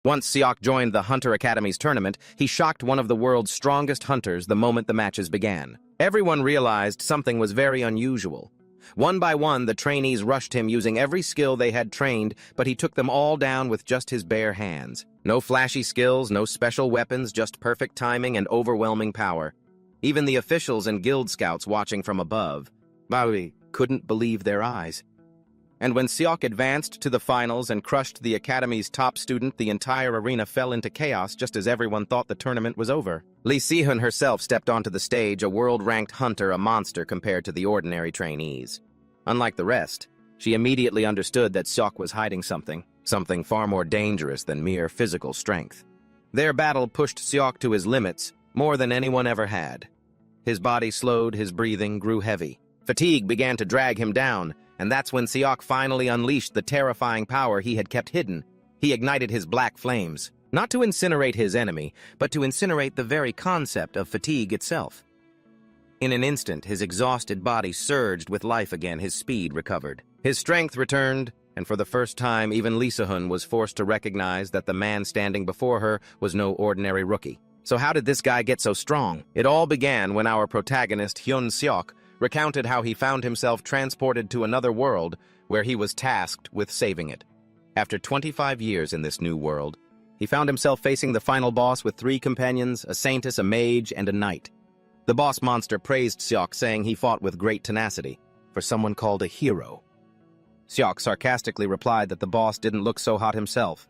Once Seok joined the Hunter Academy's tournament, he shocked one of the world's strongest hunters the moment the matches began. Everyone realized something was very unusual. One by one, the trainees rushed him using every skill they had trained, but he took them all down with just his bare hands. No flashy skills, no special weapons, just perfect timing and overwhelming power. Even the officials and guild scouts watching from above, Maui, couldn't believe their eyes. And when Seok advanced to the finals and crushed the Academy's top student, the entire arena fell into chaos just as everyone thought the tournament was over. Lee Si-hun herself stepped onto the stage, a world-ranked hunter, a monster compared to the ordinary trainees. Unlike the rest, she immediately understood that Seok was hiding something far more dangerous than mere physical strength. Their battle pushed Seok to his limits more than anyone ever had. His body slowed, his breathing grew heavy. Fatigue began to drag him down, and that's when Seok finally unleashed the terrifying power he had kept hidden. He ignited his black flames, not to incinerate his enemy, but to incinerate the very concept of fatigue itself. In an instant, his exhausted body surged with life again, his speed recovered. His strength returned, and for the first time, even Lee Si-hun was forced to recognize that the man standing before her was no ordinary rookie. So how did this guy get so strong? It all began when our protagonist, Hyun Seok, recounted how he found himself transported to another world where he was tasked with saving it. After 25 years in this new world, he found himself facing the final boss with 3 companions, a saintess, a mage, and a knight. The boss monster praised Seok, saying he fought with great tenacity, for someone called a hero. Seok sarcastically replied that the boss didn't look so hot himself.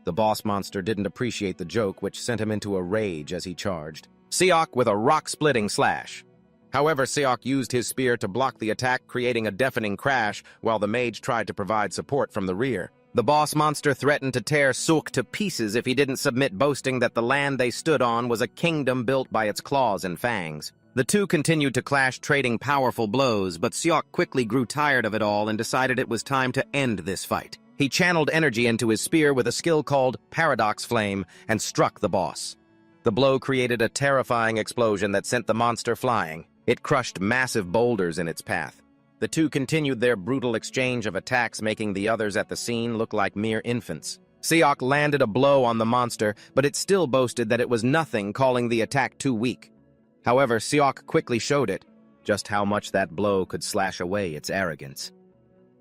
The boss monster didn't appreciate the joke, which sent him into a rage as he charged Seok with a rock-splitting slash. However, Seok used his spear to block the attack, creating a deafening crash while the mage tried to provide support from the rear. The boss monster threatened to tear Seok to pieces if he didn't submit, boasting that the land they stood on was a kingdom built by its claws and fangs. The two continued to clash, trading powerful blows, but Seok quickly grew tired of it all and decided it was time to end this fight. He channeled energy into his spear with a skill called Paradox Flame and struck the boss. The blow created a terrifying explosion that sent the monster flying. It crushed massive boulders in its path. The two continued their brutal exchange of attacks, making the others at the scene look like mere infants. Seok landed a blow on the monster, but it still boasted that it was nothing, calling the attack too weak. However, Seok quickly showed it just how much that blow could slash away its arrogance.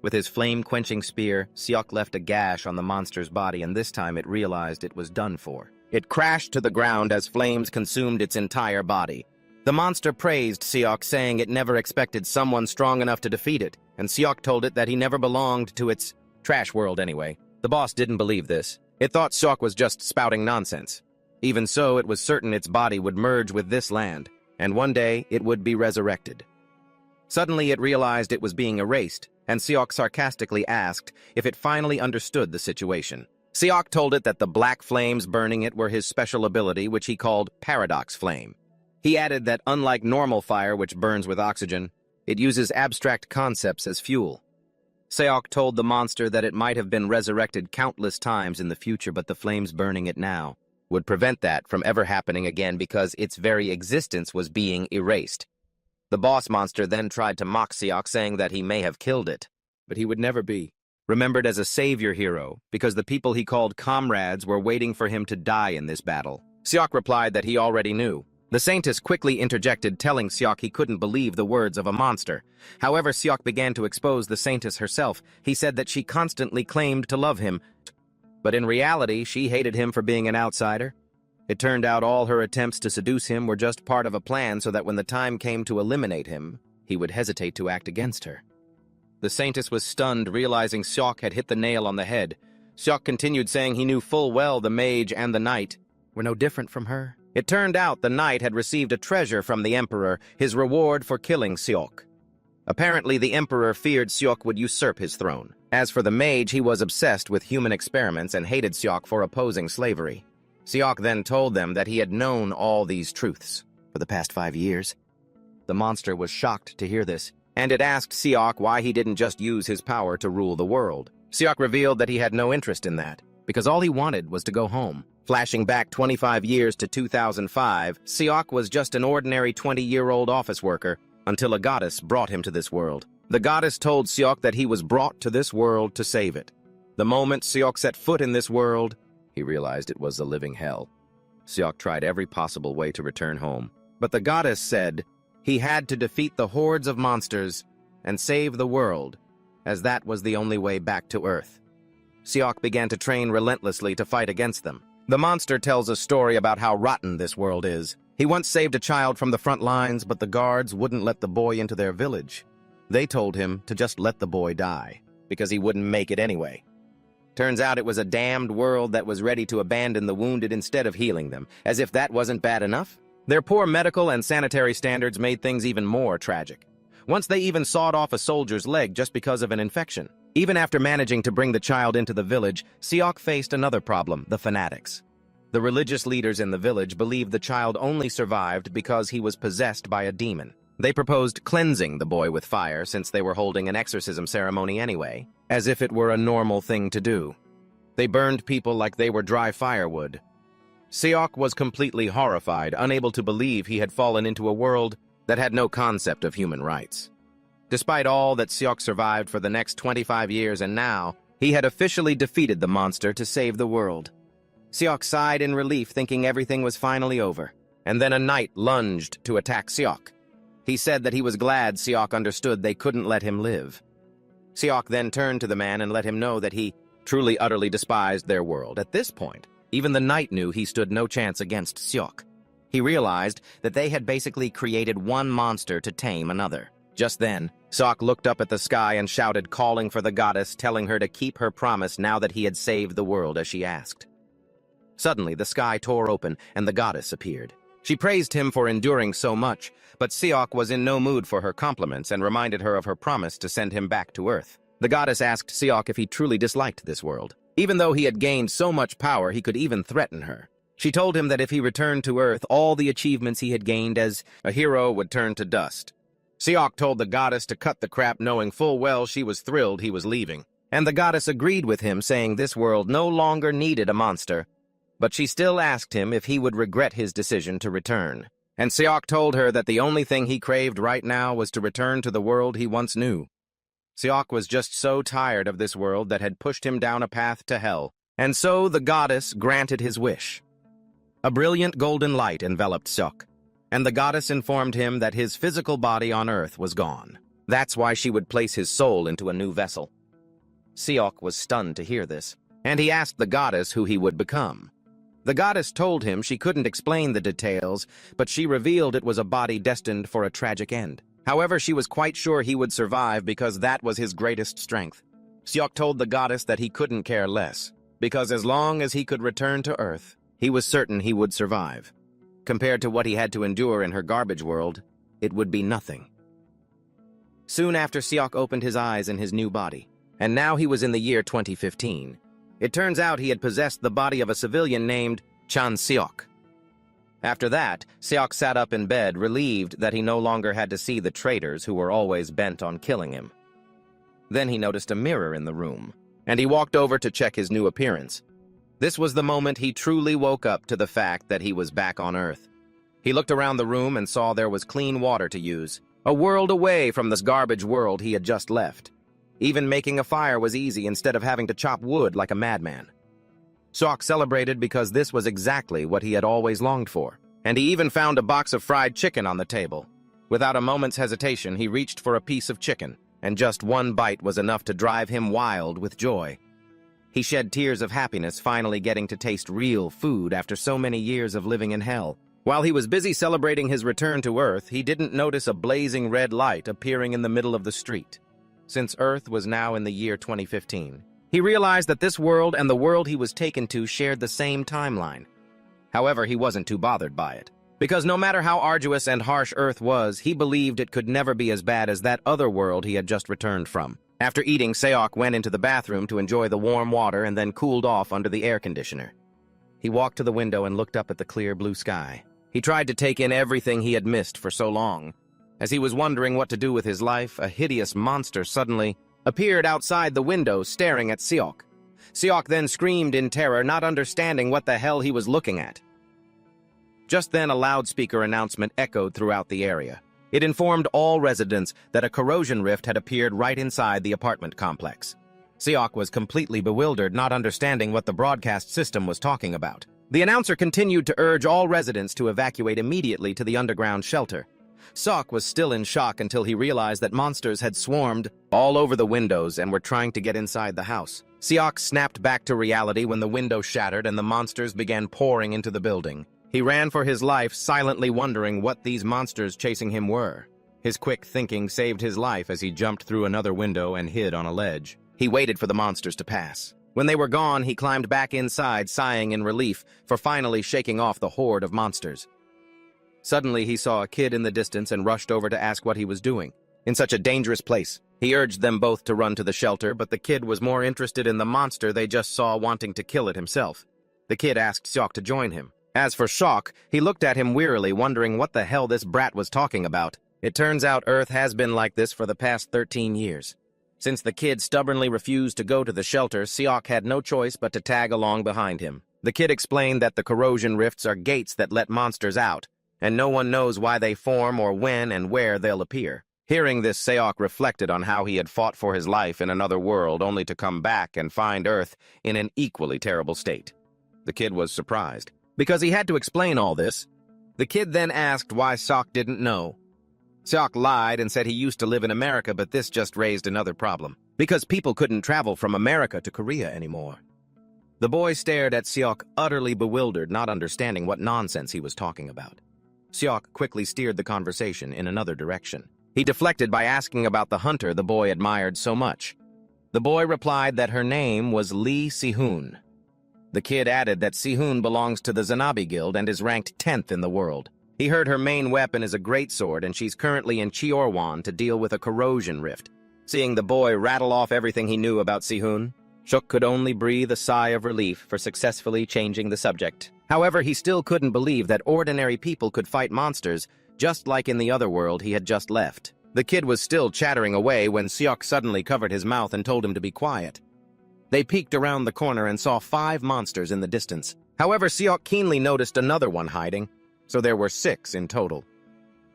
With his flame-quenching spear, Seok left a gash on the monster's body, and this time it realized it was done for. It crashed to the ground as flames consumed its entire body. The monster praised Seok, saying it never expected someone strong enough to defeat it, and Seok told it that he never belonged to its trash world anyway. The boss didn't believe this. It thought Seok was just spouting nonsense. Even so, it was certain its body would merge with this land, and one day it would be resurrected. Suddenly it realized it was being erased, and Seok sarcastically asked if it finally understood the situation. Seok told it that the black flames burning it were his special ability, which he called Paradox Flame. He added that unlike normal fire, which burns with oxygen, it uses abstract concepts as fuel. Seok told the monster that it might have been resurrected countless times in the future, but the flames burning it now would prevent that from ever happening again because its very existence was being erased. The boss monster then tried to mock Seok, saying that he may have killed it, but he would never be remembered as a savior hero because the people he called comrades were waiting for him to die in this battle. Seok replied that he already knew. The saintess quickly interjected, telling Seok he couldn't believe the words of a monster. However, Seok began to expose the saintess herself. He said that she constantly claimed to love him, but in reality, she hated him for being an outsider. It turned out all her attempts to seduce him were just part of a plan so that when the time came to eliminate him, he would hesitate to act against her. The saintess was stunned, realizing Seok had hit the nail on the head. Seok continued, saying he knew full well the mage and the knight were no different from her. It turned out the knight had received a treasure from the emperor, his reward for killing Seok. Apparently, the emperor feared Seok would usurp his throne. As for the mage, he was obsessed with human experiments and hated Seok for opposing slavery. Seok then told them that he had known all these truths for the past 5 years. The monster was shocked to hear this, and it asked Seok why he didn't just use his power to rule the world. Seok revealed that he had no interest in that, because all he wanted was to go home. Flashing back 25 years to 2005, Seok was just an ordinary 20-year-old office worker until a goddess brought him to this world. The goddess told Seok that he was brought to this world to save it. The moment Seok set foot in this world, He realized it was a living hell. Seok tried every possible way to return home, but the goddess said he had to defeat the hordes of monsters and save the world, as that was the only way back to Earth. Seok began to train relentlessly to fight against them. The monster tells a story about how rotten this world is. He once saved a child from the front lines, but the guards wouldn't let the boy into their village. They told him to just let the boy die, because he wouldn't make it anyway. Turns out it was a damned world that was ready to abandon the wounded instead of healing them, as if that wasn't bad enough. Their poor medical and sanitary standards made things even more tragic. Once they even sawed off a soldier's leg just because of an infection. Even after managing to bring the child into the village, Seok faced another problem, the fanatics. The religious leaders in the village believed the child only survived because he was possessed by a demon. They proposed cleansing the boy with fire since they were holding an exorcism ceremony anyway, as if it were a normal thing to do. They burned people like they were dry firewood. Seok was completely horrified, unable to believe he had fallen into a world that had no concept of human rights. Despite all that, Seok survived for the next 25 years, and now he had officially defeated the monster to save the world. Seok sighed in relief, thinking everything was finally over. And then a knight lunged to attack Seok. He said that he was glad Seok understood they couldn't let him live. Seok then turned to the man and let him know that he truly utterly despised their world. At this point, even the knight knew he stood no chance against Seok. He realized that they had basically created one monster to tame another. Just then, Seok looked up at the sky and shouted, calling for the goddess, telling her to keep her promise now that he had saved the world as she asked. Suddenly, the sky tore open and the goddess appeared. She praised him for enduring so much, but Seok was in no mood for her compliments and reminded her of her promise to send him back to Earth. The goddess asked Seok if he truly disliked this world. Even though he had gained so much power, he could even threaten her. She told him that if he returned to Earth, all the achievements he had gained as a hero would turn to dust. Seok told the goddess to cut the crap, knowing full well she was thrilled he was leaving. And the goddess agreed with him, saying this world no longer needed a monster. But she still asked him if he would regret his decision to return. And Seok told her that the only thing he craved right now was to return to the world he once knew. Seok was just so tired of this world that had pushed him down a path to hell. And so the goddess granted his wish. A brilliant golden light enveloped Seok, and the goddess informed him that his physical body on Earth was gone. That's why she would place his soul into a new vessel. Seok was stunned to hear this, and he asked the goddess who he would become. The goddess told him she couldn't explain the details, but she revealed it was a body destined for a tragic end. However, she was quite sure he would survive because that was his greatest strength. Seok told the goddess that he couldn't care less, because as long as he could return to Earth, he was certain he would survive. Compared to what he had to endure in her garbage world, it would be nothing. Soon after, Seok opened his eyes in his new body, and now he was in the year 2015. It turns out he had possessed the body of a civilian named Chan Seok. After that, Seok sat up in bed, relieved that he no longer had to see the traitors who were always bent on killing him. Then he noticed a mirror in the room, and he walked over to check his new appearance. This was the moment he truly woke up to the fact that he was back on Earth. He looked around the room and saw there was clean water to use, a world away from this garbage world he had just left. Even making a fire was easy instead of having to chop wood like a madman. Seok celebrated because this was exactly what he had always longed for, and he even found a box of fried chicken on the table. Without a moment's hesitation, he reached for a piece of chicken, and just one bite was enough to drive him wild with joy. He shed tears of happiness, finally getting to taste real food after so many years of living in hell. While he was busy celebrating his return to Earth, he didn't notice a blazing red light appearing in the middle of the street. Since Earth was now in the year 2015, he realized that this world and the world he was taken to shared the same timeline. However, he wasn't too bothered by it, because no matter how arduous and harsh Earth was, he believed it could never be as bad as that other world he had just returned from. After eating, Seok went into the bathroom to enjoy the warm water and then cooled off under the air conditioner. He walked to the window and looked up at the clear blue sky. He tried to take in everything he had missed for so long. As he was wondering what to do with his life, a hideous monster suddenly appeared outside the window, staring at Seok. Seok then screamed in terror, not understanding what the hell he was looking at. Just then, a loudspeaker announcement echoed throughout the area. It informed all residents that a corrosion rift had appeared right inside the apartment complex. Seok was completely bewildered, not understanding what the broadcast system was talking about. The announcer continued to urge all residents to evacuate immediately to the underground shelter. Seok was still in shock until he realized that monsters had swarmed all over the windows and were trying to get inside the house. Seok snapped back to reality when the window shattered and the monsters began pouring into the building. He ran for his life, silently wondering what these monsters chasing him were. His quick thinking saved his life as he jumped through another window and hid on a ledge. He waited for the monsters to pass. When they were gone, he climbed back inside, sighing in relief for finally shaking off the horde of monsters. Suddenly, he saw a kid in the distance and rushed over to ask what he was doing in such a dangerous place. He urged them both to run to the shelter, but the kid was more interested in the monster they just saw, wanting to kill it himself. The kid asked Seok to join him. As for Seok, he looked at him wearily, wondering what the hell this brat was talking about. It turns out Earth has been like this for the past 13 years. Since the kid stubbornly refused to go to the shelter, Seok had no choice but to tag along behind him. The kid explained that the corrosion rifts are gates that let monsters out, and no one knows why they form or when and where they'll appear. Hearing this, Seok reflected on how he had fought for his life in another world only to come back and find Earth in an equally terrible state. The kid was surprised, because he had to explain all this. The kid then asked why Seok didn't know. Seok lied and said he used to live in America, but this just raised another problem, because people couldn't travel from America to Korea anymore. The boy stared at Seok, utterly bewildered, not understanding what nonsense he was talking about. Seok quickly steered the conversation in another direction. He deflected by asking about the hunter the boy admired so much. The boy replied that her name was Lee Si-hoon. The kid added that Si-hoon belongs to the Zanabi Guild and is ranked 10th in the world. He heard her main weapon is a greatsword, and she's currently in Cheorwan to deal with a corrosion rift. Seeing the boy rattle off everything he knew about Si-hoon, Seok could only breathe a sigh of relief for successfully changing the subject. However, he still couldn't believe that ordinary people could fight monsters, just like in the other world he had just left. The kid was still chattering away when Seok suddenly covered his mouth and told him to be quiet. They peeked around the corner and saw 5 monsters in the distance. However, Seok keenly noticed another one hiding, so there were 6 in total.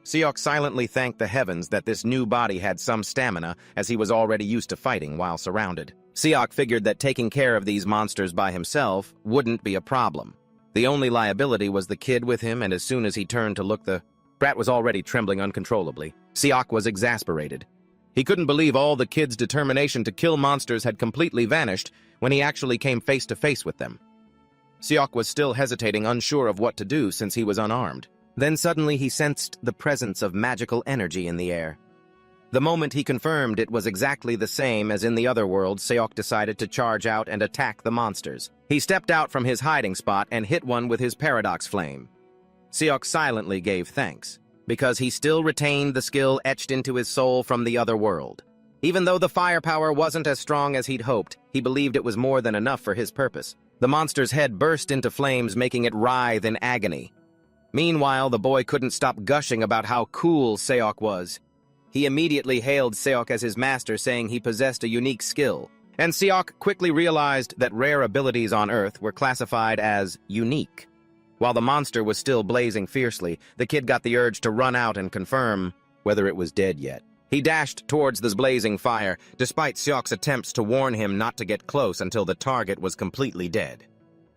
Seok silently thanked the heavens that this new body had some stamina, as he was already used to fighting while surrounded. Seok figured that taking care of these monsters by himself wouldn't be a problem. The only liability was the kid with him, and as soon as he turned to look, the brat was already trembling uncontrollably. Seok was exasperated. He couldn't believe all the kid's determination to kill monsters had completely vanished when he actually came face to face with them. Seok was still hesitating, unsure of what to do since he was unarmed. Then suddenly he sensed the presence of magical energy in the air. The moment he confirmed it was exactly the same as in the other world, Seok decided to charge out and attack the monsters. He stepped out from his hiding spot and hit one with his paradox flame. Seok silently gave thanks, because he still retained the skill etched into his soul from the other world. Even though the firepower wasn't as strong as he'd hoped, he believed it was more than enough for his purpose. The monster's head burst into flames, making it writhe in agony. Meanwhile, the boy couldn't stop gushing about how cool Seok was. He immediately hailed Seok as his master, saying he possessed a unique skill, and Seok quickly realized that rare abilities on Earth were classified as unique. While the monster was still blazing fiercely, the kid got the urge to run out and confirm whether it was dead yet. He dashed towards this blazing fire, despite Seok's attempts to warn him not to get close until the target was completely dead.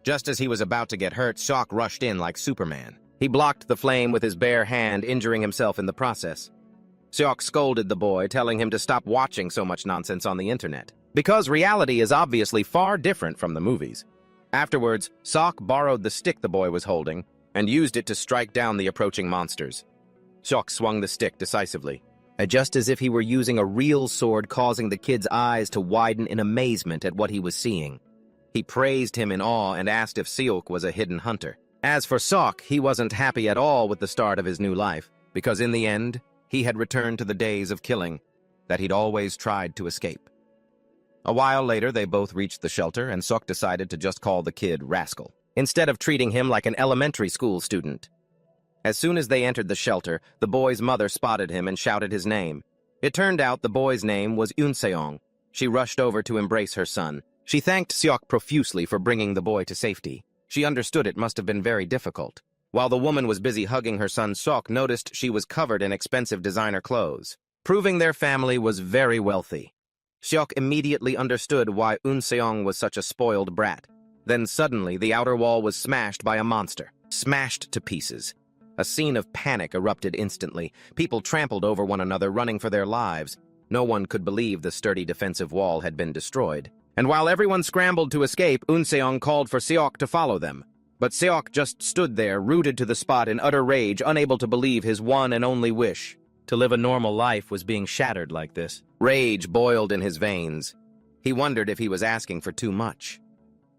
Just as he was about to get hurt, Seok rushed in like Superman. He blocked the flame with his bare hand, injuring himself in the process. Seok scolded the boy, telling him to stop watching so much nonsense on the internet, because reality is obviously far different from the movies. Afterwards, Seok borrowed the stick the boy was holding and used it to strike down the approaching monsters. Seok swung the stick decisively, just as if he were using a real sword, causing the kid's eyes to widen in amazement at what he was seeing. He praised him in awe and asked if Seok was a hidden hunter. As for Seok, he wasn't happy at all with the start of his new life, because in the end, he had returned to the days of killing that he'd always tried to escape. A while later, they both reached the shelter, and Seok decided to just call the kid Rascal, instead of treating him like an elementary school student. As soon as they entered the shelter, the boy's mother spotted him and shouted his name. It turned out the boy's name was Eunseong. She rushed over to embrace her son. She thanked Seok profusely for bringing the boy to safety. She understood it must have been very difficult. While the woman was busy hugging her son, Seok noticed she was covered in expensive designer clothes, proving their family was very wealthy. Seok immediately understood why Eun was such a spoiled brat. Then suddenly, the outer wall was smashed by a monster, smashed to pieces. A scene of panic erupted instantly. People trampled over one another, running for their lives. No one could believe the sturdy defensive wall had been destroyed. And while everyone scrambled to escape, Eun called for Seok to follow them. But Seok just stood there, rooted to the spot in utter rage, unable to believe his one and only wish, to live a normal life, was being shattered like this. Rage boiled in his veins. He wondered if he was asking for too much.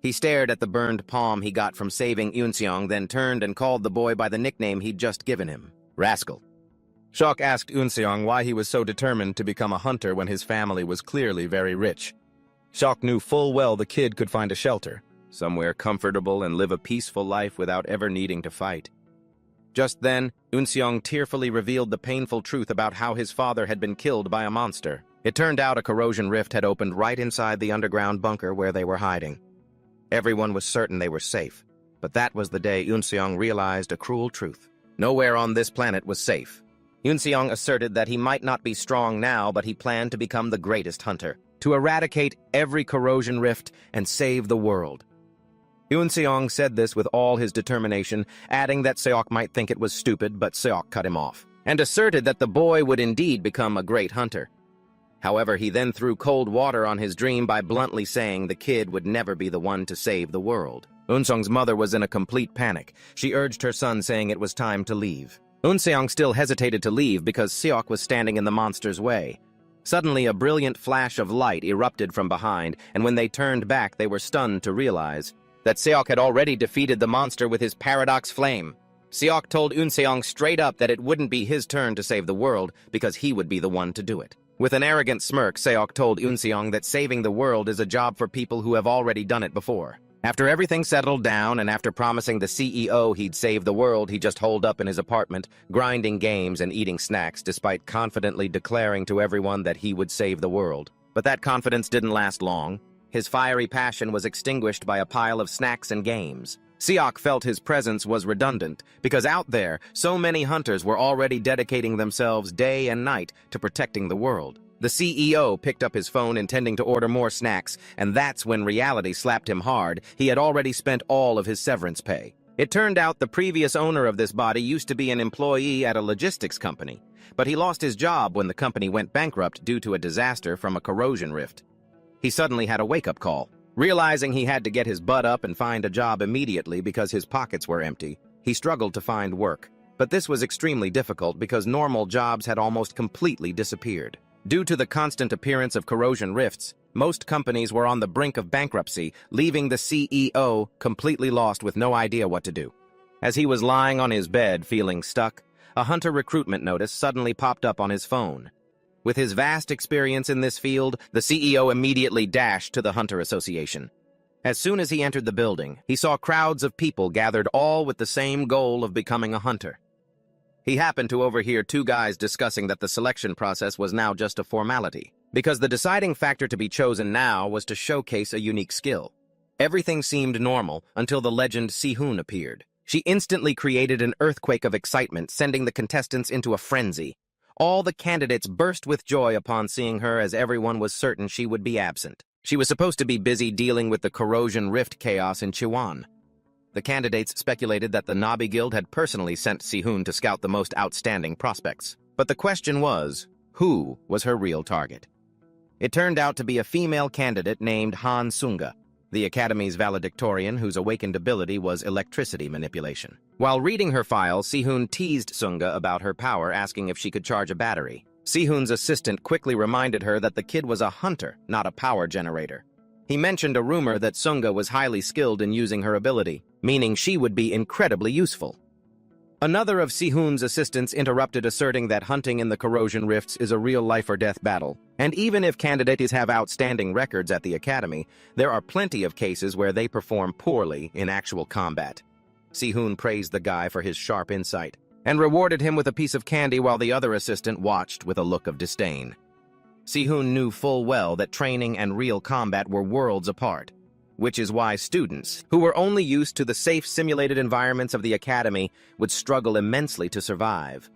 He stared at the burned palm he got from saving Eun, then turned and called the boy by the nickname he'd just given him, Rascal. Seok asked Eun why he was so determined to become a hunter when his family was clearly very rich. Seok knew full well the kid could find a shelter, somewhere comfortable, and live a peaceful life without ever needing to fight. Just then, Eun tearfully revealed the painful truth about how his father had been killed by a monster. It turned out a corrosion rift had opened right inside the underground bunker where they were hiding. Everyone was certain they were safe, but that was the day Eun realized a cruel truth. Nowhere on this planet was safe. Eun asserted that he might not be strong now, but he planned to become the greatest hunter, to eradicate every corrosion rift and save the world. Eun said this with all his determination, adding that Seok might think it was stupid, but Seok cut him off, and asserted that the boy would indeed become a great hunter. However, he then threw cold water on his dream by bluntly saying the kid would never be the one to save the world. Eun mother was in a complete panic. She urged her son, saying it was time to leave. Eun still hesitated to leave because Seok was standing in the monster's way. Suddenly, a brilliant flash of light erupted from behind, and when they turned back, they were stunned to realize that Seok had already defeated the monster with his paradox flame. Seok told Eun straight up that it wouldn't be his turn to save the world because he would be the one to do it. With an arrogant smirk, Seok told Eun that saving the world is a job for people who have already done it before. After everything settled down, and after promising the CEO he'd save the world, he just holed up in his apartment, grinding games and eating snacks, despite confidently declaring to everyone that he would save the world. But that confidence didn't last long. His fiery passion was extinguished by a pile of snacks and games. Seok felt his presence was redundant, because out there, so many hunters were already dedicating themselves day and night to protecting the world. The CEO picked up his phone intending to order more snacks, and that's when reality slapped him hard. He had already spent all of his severance pay. It turned out the previous owner of this body used to be an employee at a logistics company, but he lost his job when the company went bankrupt due to a disaster from a corrosion rift. He suddenly had a wake-up call. Realizing he had to get his butt up and find a job immediately because his pockets were empty, he struggled to find work. But this was extremely difficult because normal jobs had almost completely disappeared. Due to the constant appearance of corrosion rifts, most companies were on the brink of bankruptcy, leaving the CEO completely lost with no idea what to do. As he was lying on his bed feeling stuck, a hunter recruitment notice suddenly popped up on his phone. With his vast experience in this field, the CEO immediately dashed to the Hunter Association. As soon as he entered the building, he saw crowds of people gathered, all with the same goal of becoming a hunter. He happened to overhear two guys discussing that the selection process was now just a formality, because the deciding factor to be chosen now was to showcase a unique skill. Everything seemed normal until the legend Sehun appeared. She instantly created an earthquake of excitement, sending the contestants into a frenzy. All the candidates burst with joy upon seeing her, as everyone was certain she would be absent. She was supposed to be busy dealing with the corrosion rift chaos in Chiwon. The candidates speculated that the Nabi Guild had personally sent Sehun to scout the most outstanding prospects. But the question was, who was her real target? It turned out to be a female candidate named Han Sunga, the Academy's valedictorian whose awakened ability was electricity manipulation. While reading her file, Sehun teased Sunga about her power, asking if she could charge a battery. Sehun's assistant quickly reminded her that the kid was a hunter, not a power generator. He mentioned a rumor that Sunga was highly skilled in using her ability, meaning she would be incredibly useful. Another of Sehun's assistants interrupted, asserting that hunting in the corrosion rifts is a real life-or-death battle. And even if candidates have outstanding records at the Academy, there are plenty of cases where they perform poorly in actual combat. Sehun praised the guy for his sharp insight, and rewarded him with a piece of candy while the other assistant watched with a look of disdain. Sehun knew full well that training and real combat were worlds apart, which is why students, who were only used to the safe simulated environments of the Academy, would struggle immensely to survive.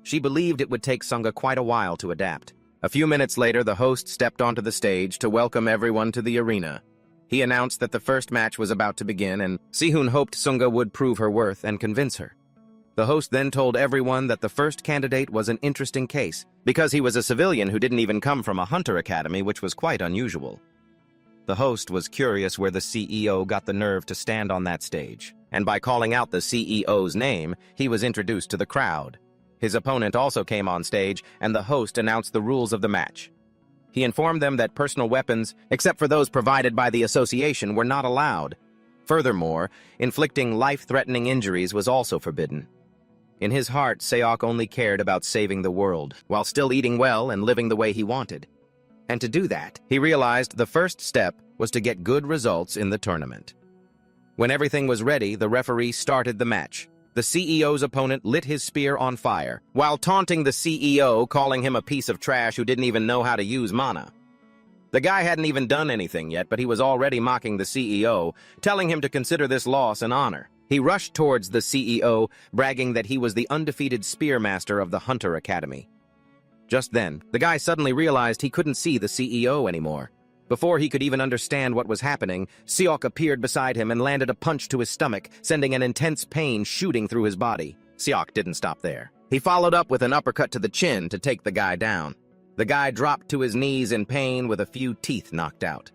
She believed it would take Sunga quite a while to adapt. A few minutes later, the host stepped onto the stage to welcome everyone to the arena. He announced that the first match was about to begin, and Sihun hoped Sunga would prove her worth and convince her. The host then told everyone that the first candidate was an interesting case, because he was a civilian who didn't even come from a hunter academy, which was quite unusual. The host was curious where the CEO got the nerve to stand on that stage, and by calling out the CEO's name, he was introduced to the crowd. His opponent also came on stage, and the host announced the rules of the match. He informed them that personal weapons, except for those provided by the association, were not allowed. Furthermore, inflicting life-threatening injuries was also forbidden. In his heart, Seok only cared about saving the world, while still eating well and living the way he wanted. And to do that, he realized the first step was to get good results in the tournament. When everything was ready, the referee started the match. The CEO's opponent lit his spear on fire, while taunting the CEO, calling him a piece of trash who didn't even know how to use mana. The guy hadn't even done anything yet, but he was already mocking the CEO, telling him to consider this loss an honor. He rushed towards the CEO, bragging that he was the undefeated spearmaster of the Hunter Academy. Just then, the guy suddenly realized he couldn't see the CEO anymore. Before he could even understand what was happening, Seok appeared beside him and landed a punch to his stomach, sending an intense pain shooting through his body. Seok didn't stop there. He followed up with an uppercut to the chin to take the guy down. The guy dropped to his knees in pain with a few teeth knocked out.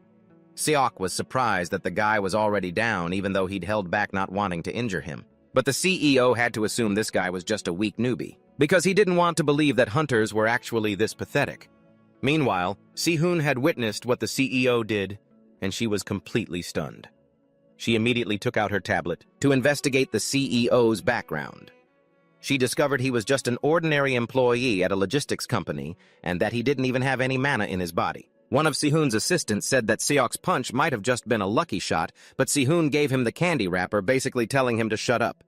Seok was surprised that the guy was already down, even though he'd held back not wanting to injure him. But the CEO had to assume this guy was just a weak newbie, because he didn't want to believe that hunters were actually this pathetic. Meanwhile, Sihun had witnessed what the CEO did, and she was completely stunned. She immediately took out her tablet to investigate the CEO's background. She discovered he was just an ordinary employee at a logistics company, and that he didn't even have any mana in his body. One of Sihun's assistants said that Seok's punch might have just been a lucky shot, but Sihun gave him the candy wrapper, basically telling him to shut up.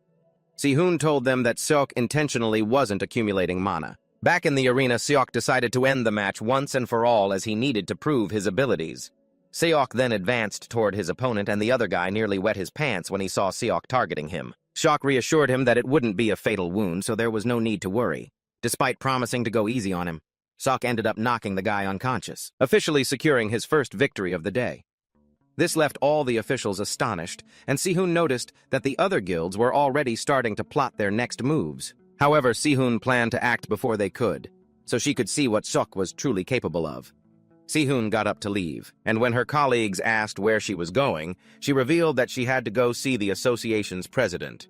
Sihun told them that Seok intentionally wasn't accumulating mana. Back in the arena, Seok decided to end the match once and for all, as he needed to prove his abilities. Seok then advanced toward his opponent, and the other guy nearly wet his pants when he saw Seok targeting him. Seok reassured him that it wouldn't be a fatal wound, so there was no need to worry. Despite promising to go easy on him, Seok ended up knocking the guy unconscious, officially securing his first victory of the day. This left all the officials astonished, and Sihun noticed that the other guilds were already starting to plot their next moves. However, Sihun planned to act before they could, so she could see what Seok was truly capable of. Sihun got up to leave, and when her colleagues asked where she was going, she revealed that she had to go see the association's president.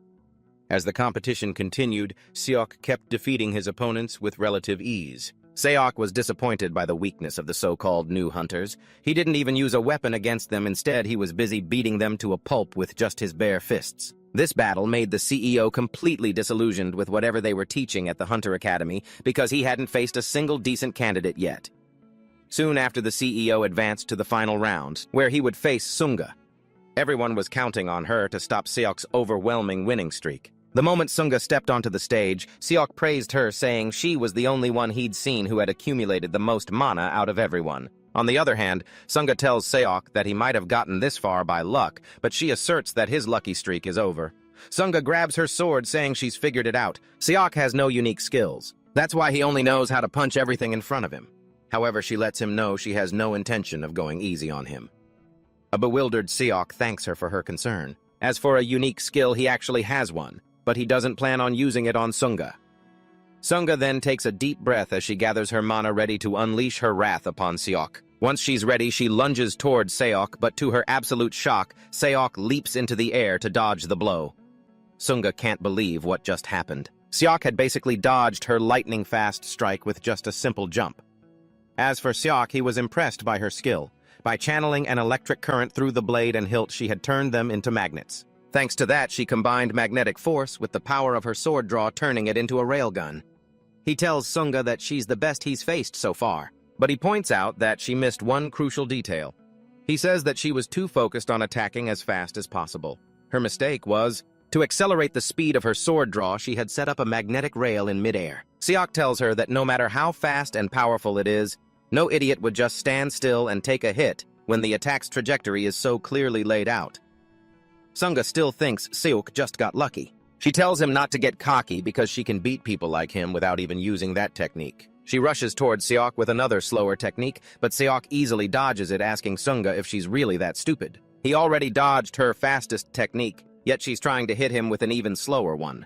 As the competition continued, Seok kept defeating his opponents with relative ease. Seok was disappointed by the weakness of the so-called new hunters. He didn't even use a weapon against them. Instead, he was busy beating them to a pulp with just his bare fists. This battle made the CEO completely disillusioned with whatever they were teaching at the Hunter Academy, because he hadn't faced a single decent candidate yet. Soon after, the CEO advanced to the final round, where he would face Sunga. Everyone was counting on her to stop Seok's overwhelming winning streak. The moment Sunga stepped onto the stage, Seok praised her, saying she was the only one he'd seen who had accumulated the most mana out of everyone. On the other hand, Sunga tells Seok that he might have gotten this far by luck, but she asserts that his lucky streak is over. Sunga grabs her sword, saying she's figured it out. Seok has no unique skills. That's why he only knows how to punch everything in front of him. However, she lets him know she has no intention of going easy on him. A bewildered Seok thanks her for her concern. As for a unique skill, he actually has one, but he doesn't plan on using it on Sunga. Sunga then takes a deep breath as she gathers her mana ready to unleash her wrath upon Seok. Once she's ready, she lunges towards Seok, but to her absolute shock, Seok leaps into the air to dodge the blow. Sunga can't believe what just happened. Seok had basically dodged her lightning-fast strike with just a simple jump. As for Seok, he was impressed by her skill. By channeling an electric current through the blade and hilt, she had turned them into magnets. Thanks to that, she combined magnetic force with the power of her sword draw, turning it into a railgun. He tells Sunga that she's the best he's faced so far, but he points out that she missed one crucial detail. He says that she was too focused on attacking as fast as possible. Her mistake was, to accelerate the speed of her sword draw, she had set up a magnetic rail in midair. Seok tells her that no matter how fast and powerful it is, no idiot would just stand still and take a hit when the attack's trajectory is so clearly laid out. Sunga still thinks Seok just got lucky. She tells him not to get cocky because she can beat people like him without even using that technique. She rushes towards Seok with another slower technique, but Seok easily dodges it, asking Sunga if she's really that stupid. He already dodged her fastest technique, yet she's trying to hit him with an even slower one.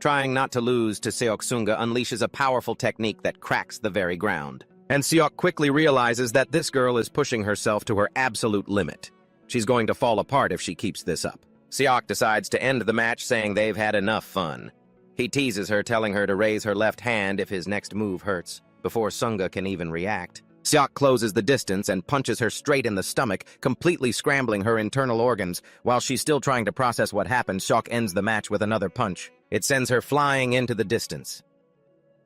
Trying not to lose to Seok, Sunga unleashes a powerful technique that cracks the very ground. And Seok quickly realizes that this girl is pushing herself to her absolute limit. She's going to fall apart if she keeps this up. Seok decides to end the match, saying they've had enough fun. He teases her, telling her to raise her left hand if his next move hurts, before Sunga can even react. Seok closes the distance and punches her straight in the stomach, completely scrambling her internal organs. While she's still trying to process what happened, Seok ends the match with another punch. It sends her flying into the distance.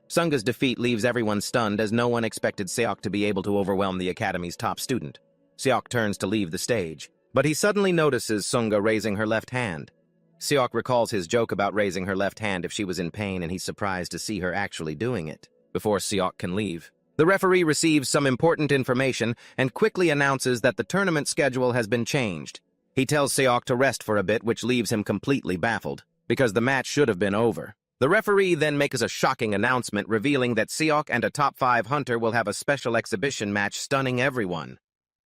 Sunga's defeat leaves everyone stunned, as no one expected Seok to be able to overwhelm the Academy's top student. Seok turns to leave the stage, but he suddenly notices Sunga raising her left hand. Seok recalls his joke about raising her left hand if she was in pain, and he's surprised to see her actually doing it. Before Seok can leave, the referee receives some important information and quickly announces that the tournament schedule has been changed. He tells Seok to rest for a bit, which leaves him completely baffled, because the match should have been over. The referee then makes a shocking announcement, revealing that Seok and a top 5 hunter will have a special exhibition match, stunning everyone.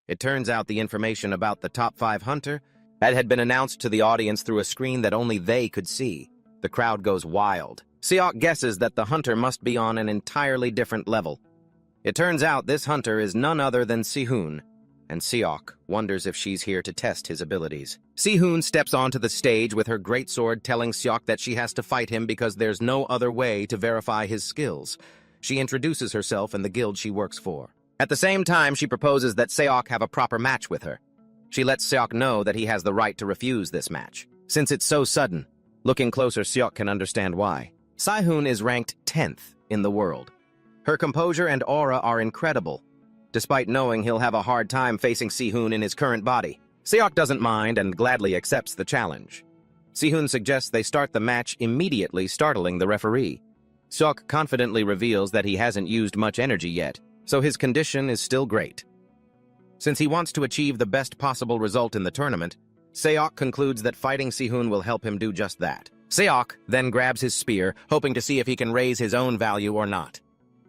It turns out the information about the top 5 hunter that had been announced to the audience through a screen that only they could see. The crowd goes wild. Seok guesses that the hunter must be on an entirely different level. It turns out this hunter is none other than Sihun, and Seok wonders if she's here to test his abilities. Sihun steps onto the stage with her greatsword, telling Seok that she has to fight him because there's no other way to verify his skills. She introduces herself and the guild she works for. At the same time, she proposes that Seok have a proper match with her. She lets Seok know that he has the right to refuse this match, since it's so sudden. Looking closer, Seok can understand why. Sihun is ranked 10th in the world. Her composure and aura are incredible, despite knowing he'll have a hard time facing Sihun in his current body. Seok doesn't mind and gladly accepts the challenge. Sihun suggests they start the match immediately, startling the referee. Seok confidently reveals that he hasn't used much energy yet, so his condition is still great. Since he wants to achieve the best possible result in the tournament, Seok concludes that fighting Sihun will help him do just that. Seok then grabs his spear, hoping to see if he can raise his own value or not.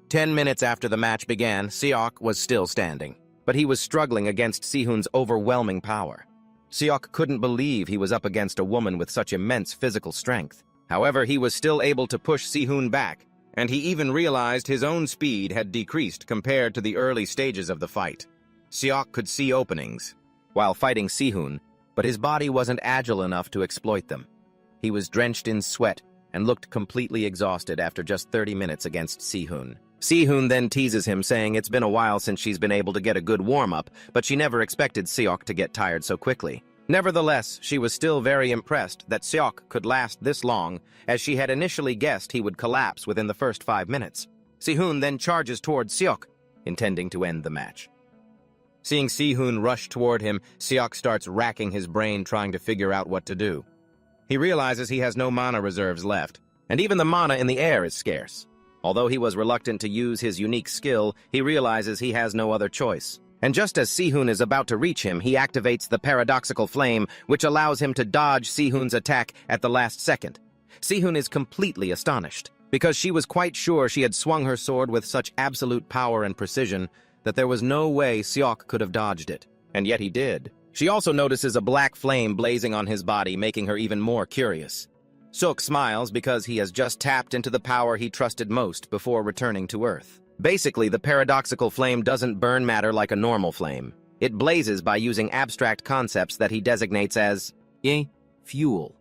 10 minutes after the match began, Seok was still standing, but he was struggling against Sihun's overwhelming power. Seok couldn't believe he was up against a woman with such immense physical strength. However, he was still able to push Sihun back, and he even realized his own speed had decreased compared to the early stages of the fight. Seok could see openings while fighting Sihun, but his body wasn't agile enough to exploit them. He was drenched in sweat and looked completely exhausted after just 30 minutes against Sihun. Sihun then teases him, saying it's been a while since she's been able to get a good warm-up, but she never expected Seok to get tired so quickly. Nevertheless, she was still very impressed that Seok could last this long, as she had initially guessed he would collapse within the first 5 minutes. Sihun then charges towards Seok, intending to end the match. Seeing Sihun rush toward him, Seok starts racking his brain trying to figure out what to do. He realizes he has no mana reserves left, and even the mana in the air is scarce. Although he was reluctant to use his unique skill, he realizes he has no other choice. And just as Sihun is about to reach him, he activates the paradoxical flame, which allows him to dodge Sihun's attack at the last second. Sihun is completely astonished, because she was quite sure she had swung her sword with such absolute power and precision that there was no way Seok could have dodged it. And yet he did. She also notices a black flame blazing on his body, making her even more curious. Seok smiles because he has just tapped into the power he trusted most before returning to Earth. Basically, the paradoxical flame doesn't burn matter like a normal flame. It blazes by using abstract concepts that he designates as fuel.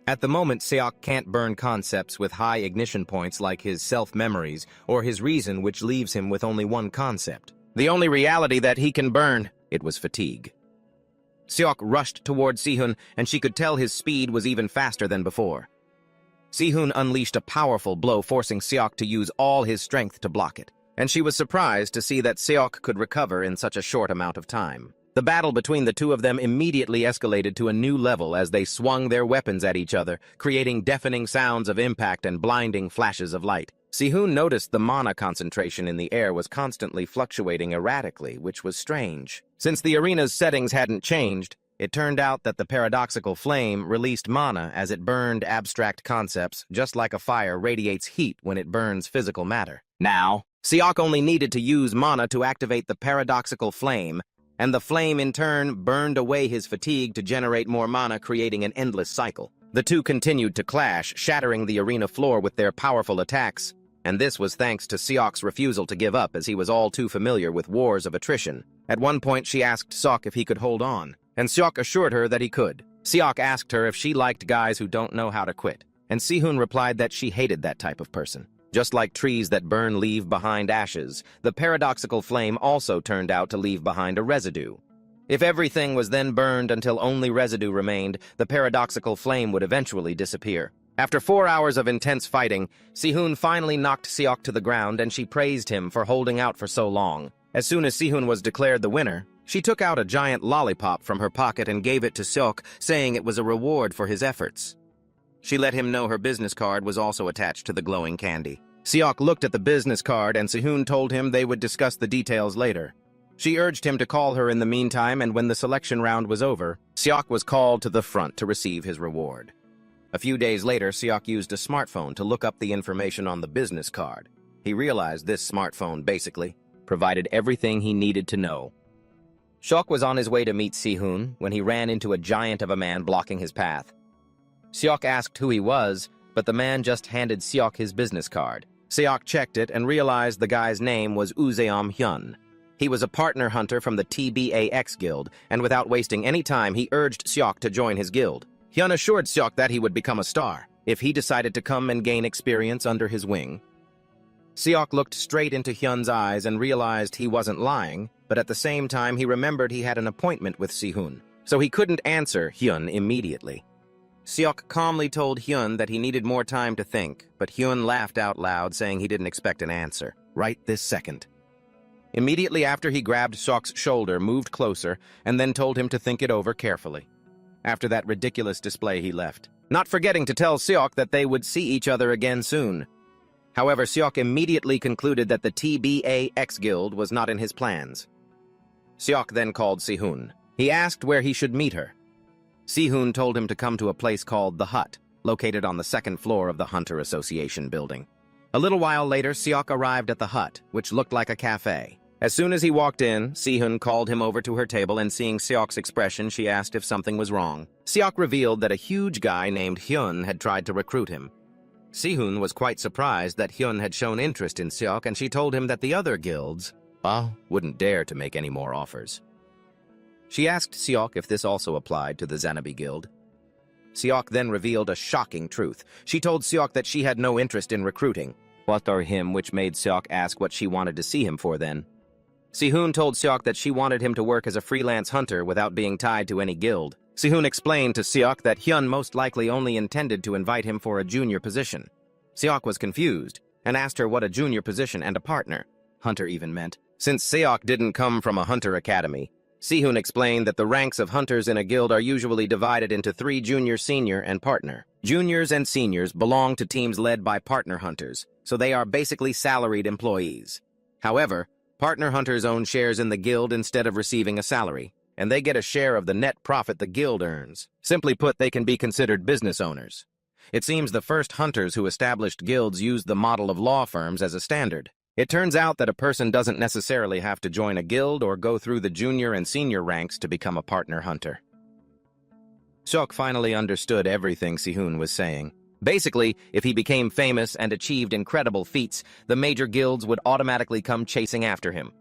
At the moment, Seok can't burn concepts with high ignition points like his self-memories or his reason, which leaves him with only one concept. The only reality that he can burn, it was fatigue. Seok rushed toward Sihun, and she could tell his speed was even faster than before. Sihun unleashed a powerful blow, forcing Seok to use all his strength to block it, and she was surprised to see that Seok could recover in such a short amount of time. The battle between the two of them immediately escalated to a new level as they swung their weapons at each other, creating deafening sounds of impact and blinding flashes of light. Sihun noticed the mana concentration in the air was constantly fluctuating erratically, which was strange. Since the arena's settings hadn't changed, It turned out that the paradoxical flame released mana as it burned abstract concepts, just like a fire radiates heat when it burns physical matter. Now, Seok only needed to use mana to activate the paradoxical flame, and the flame in turn burned away his fatigue to generate more mana, creating an endless cycle. The two continued to clash, shattering the arena floor with their powerful attacks, and this was thanks to Seok's refusal to give up, as he was all too familiar with wars of attrition. At one point, she asked Seok if he could hold on, and Seok assured her that he could. Seok asked her if she liked guys who don't know how to quit, and Sehun replied that she hated that type of person. Just like trees that burn leave behind ashes, the paradoxical flame also turned out to leave behind a residue. If everything was then burned until only residue remained, the paradoxical flame would eventually disappear. After 4 hours of intense fighting, Sehun finally knocked Seok to the ground, and she praised him for holding out for so long. As soon as Sehun was declared the winner, she took out a giant lollipop from her pocket and gave it to Seok, saying it was a reward for his efforts. She let him know her business card was also attached to the glowing candy. Seok looked at the business card, and Sehun told him they would discuss the details later. She urged him to call her in the meantime, and when the selection round was over, Seok was called to the front to receive his reward. A few days later, Seok used a smartphone to look up the information on the business card. He realized this smartphone basically provided everything he needed to know. Seok was on his way to meet Sehun when he ran into a giant of a man blocking his path. Seok asked who he was, but the man just handed Seok his business card. Seok checked it and realized the guy's name was Uzeom Hyun. He was a partner hunter from the TBAX guild, and without wasting any time, he urged Seok to join his guild. Hyun assured Seok that he would become a star if he decided to come and gain experience under his wing. Seok looked straight into Hyun's eyes and realized he wasn't lying, but at the same time he remembered he had an appointment with Sehun, so he couldn't answer Hyun immediately. Seok calmly told Hyun that he needed more time to think, but Hyun laughed out loud, saying he didn't expect an answer right this second. Immediately after, he grabbed Seok's shoulder, moved closer, and then told him to think it over carefully. After that ridiculous display, he left, not forgetting to tell Seok that they would see each other again soon. However, Seok immediately concluded that the TBAX guild was not in his plans. Seok then called Sehun. He asked where he should meet her. Sehun told him to come to a place called The Hut, located on the second floor of the Hunter Association building. A little while later, Seok arrived at the hut, which looked like a cafe. As soon as he walked in, Sehun called him over to her table, and seeing Seok's expression, she asked if something was wrong. Seok revealed that a huge guy named Hyun had tried to recruit him. Sehun was quite surprised that Hyun had shown interest in Seok, and she told him that the other guilds, wouldn't dare to make any more offers. She asked Seok if this also applied to the Zanabi Guild. Seok then revealed a shocking truth. She told Seok that she had no interest in recruiting. Which made Seok ask what she wanted to see him for then. Sehun told Seok that she wanted him to work as a freelance hunter without being tied to any guild. Sehun explained to Seok that Hyun most likely only intended to invite him for a junior position. Seok was confused and asked her what a junior position and a partner hunter even meant. Since Seok didn't come from a hunter academy, Sehun explained that the ranks of hunters in a guild are usually divided into 3: junior, senior, and partner. Juniors and seniors belong to teams led by partner hunters, so they are basically salaried employees. However, partner hunters own shares in the guild instead of receiving a salary, and they get a share of the net profit the guild earns. Simply put, they can be considered business owners. It seems the first hunters who established guilds used the model of law firms as a standard. It turns out that a person doesn't necessarily have to join a guild or go through the junior and senior ranks to become a partner hunter. Seok finally understood everything Sehun was saying. Basically, if he became famous and achieved incredible feats, the major guilds would automatically come chasing after him.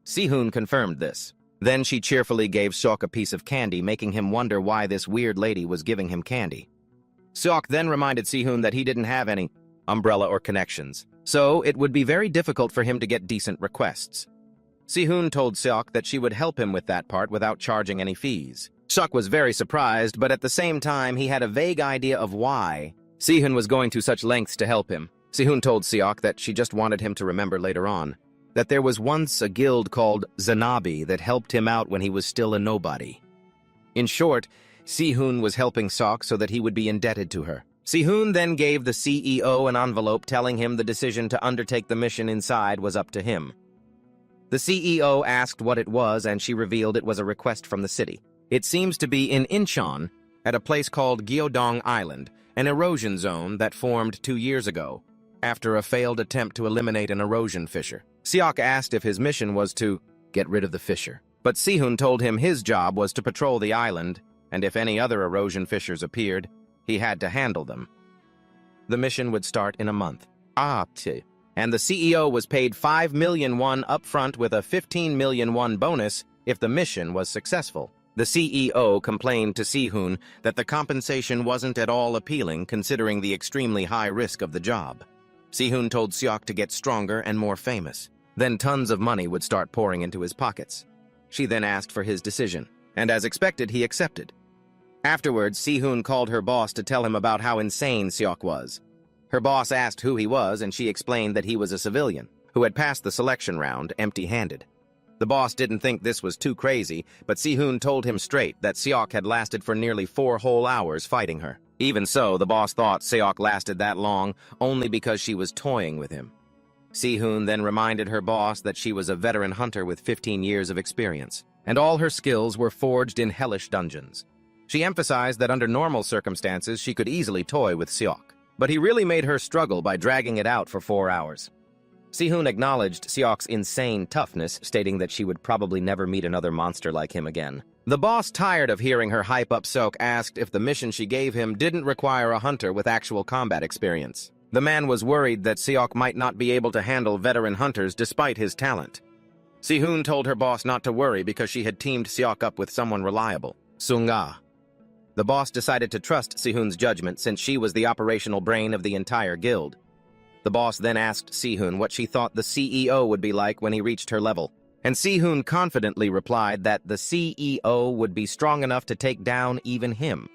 Sehun confirmed this. Then she cheerfully gave Seok a piece of candy, making him wonder why this weird lady was giving him candy. Seok then reminded Sehun that he didn't have any umbrella or connections, so it would be very difficult for him to get decent requests. Sehun told Seok that she would help him with that part without charging any fees. Seok was very surprised, but at the same time, he had a vague idea of why Sehun was going to such lengths to help him. Sehun told Seok that she just wanted him to remember later on that there was once a guild called Zanabi that helped him out when he was still a nobody. In short, Sehun was helping Seok so that he would be indebted to her. Sehun then gave the CEO an envelope telling him the decision to undertake the mission inside was up to him. The CEO asked what it was, and she revealed it was a request from the city. It seems to be in Incheon, at a place called Gyeodong Island, an erosion zone that formed 2 years ago, after a failed attempt to eliminate an erosion fissure. Seok asked if his mission was to get rid of the fissure, but Sehun told him his job was to patrol the island, and if any other erosion fissures appeared, he had to handle them. The mission would start in a month. And the CEO was paid 5 million won upfront with a 15 million won bonus if the mission was successful. The CEO complained to Sehun that the compensation wasn't at all appealing considering the extremely high risk of the job. Sehun told Seok to get stronger and more famous. Then tons of money would start pouring into his pockets. She then asked for his decision, and as expected, he accepted. Afterwards, Sehun called her boss to tell him about how insane Seok was. Her boss asked who he was, and she explained that he was a civilian who had passed the selection round empty-handed. The boss didn't think this was too crazy, but Sehun told him straight that Seok had lasted for nearly 4 whole hours fighting her. Even so, the boss thought Seok lasted that long only because she was toying with him. Sehun then reminded her boss that she was a veteran hunter with 15 years of experience, and all her skills were forged in hellish dungeons. She emphasized that under normal circumstances she could easily toy with Seok, but he really made her struggle by dragging it out for 4 hours. Sehun acknowledged Seok's insane toughness, stating that she would probably never meet another monster like him again. The boss, tired of hearing her hype up Seok, asked if the mission she gave him didn't require a hunter with actual combat experience. The man was worried that Seok might not be able to handle veteran hunters despite his talent. Sehun told her boss not to worry because she had teamed Seok up with someone reliable, Sunga. The boss decided to trust Sehun's judgment since she was the operational brain of the entire guild. The boss then asked Sehun what she thought the CEO would be like when he reached her level, and Sehun confidently replied that the CEO would be strong enough to take down even him.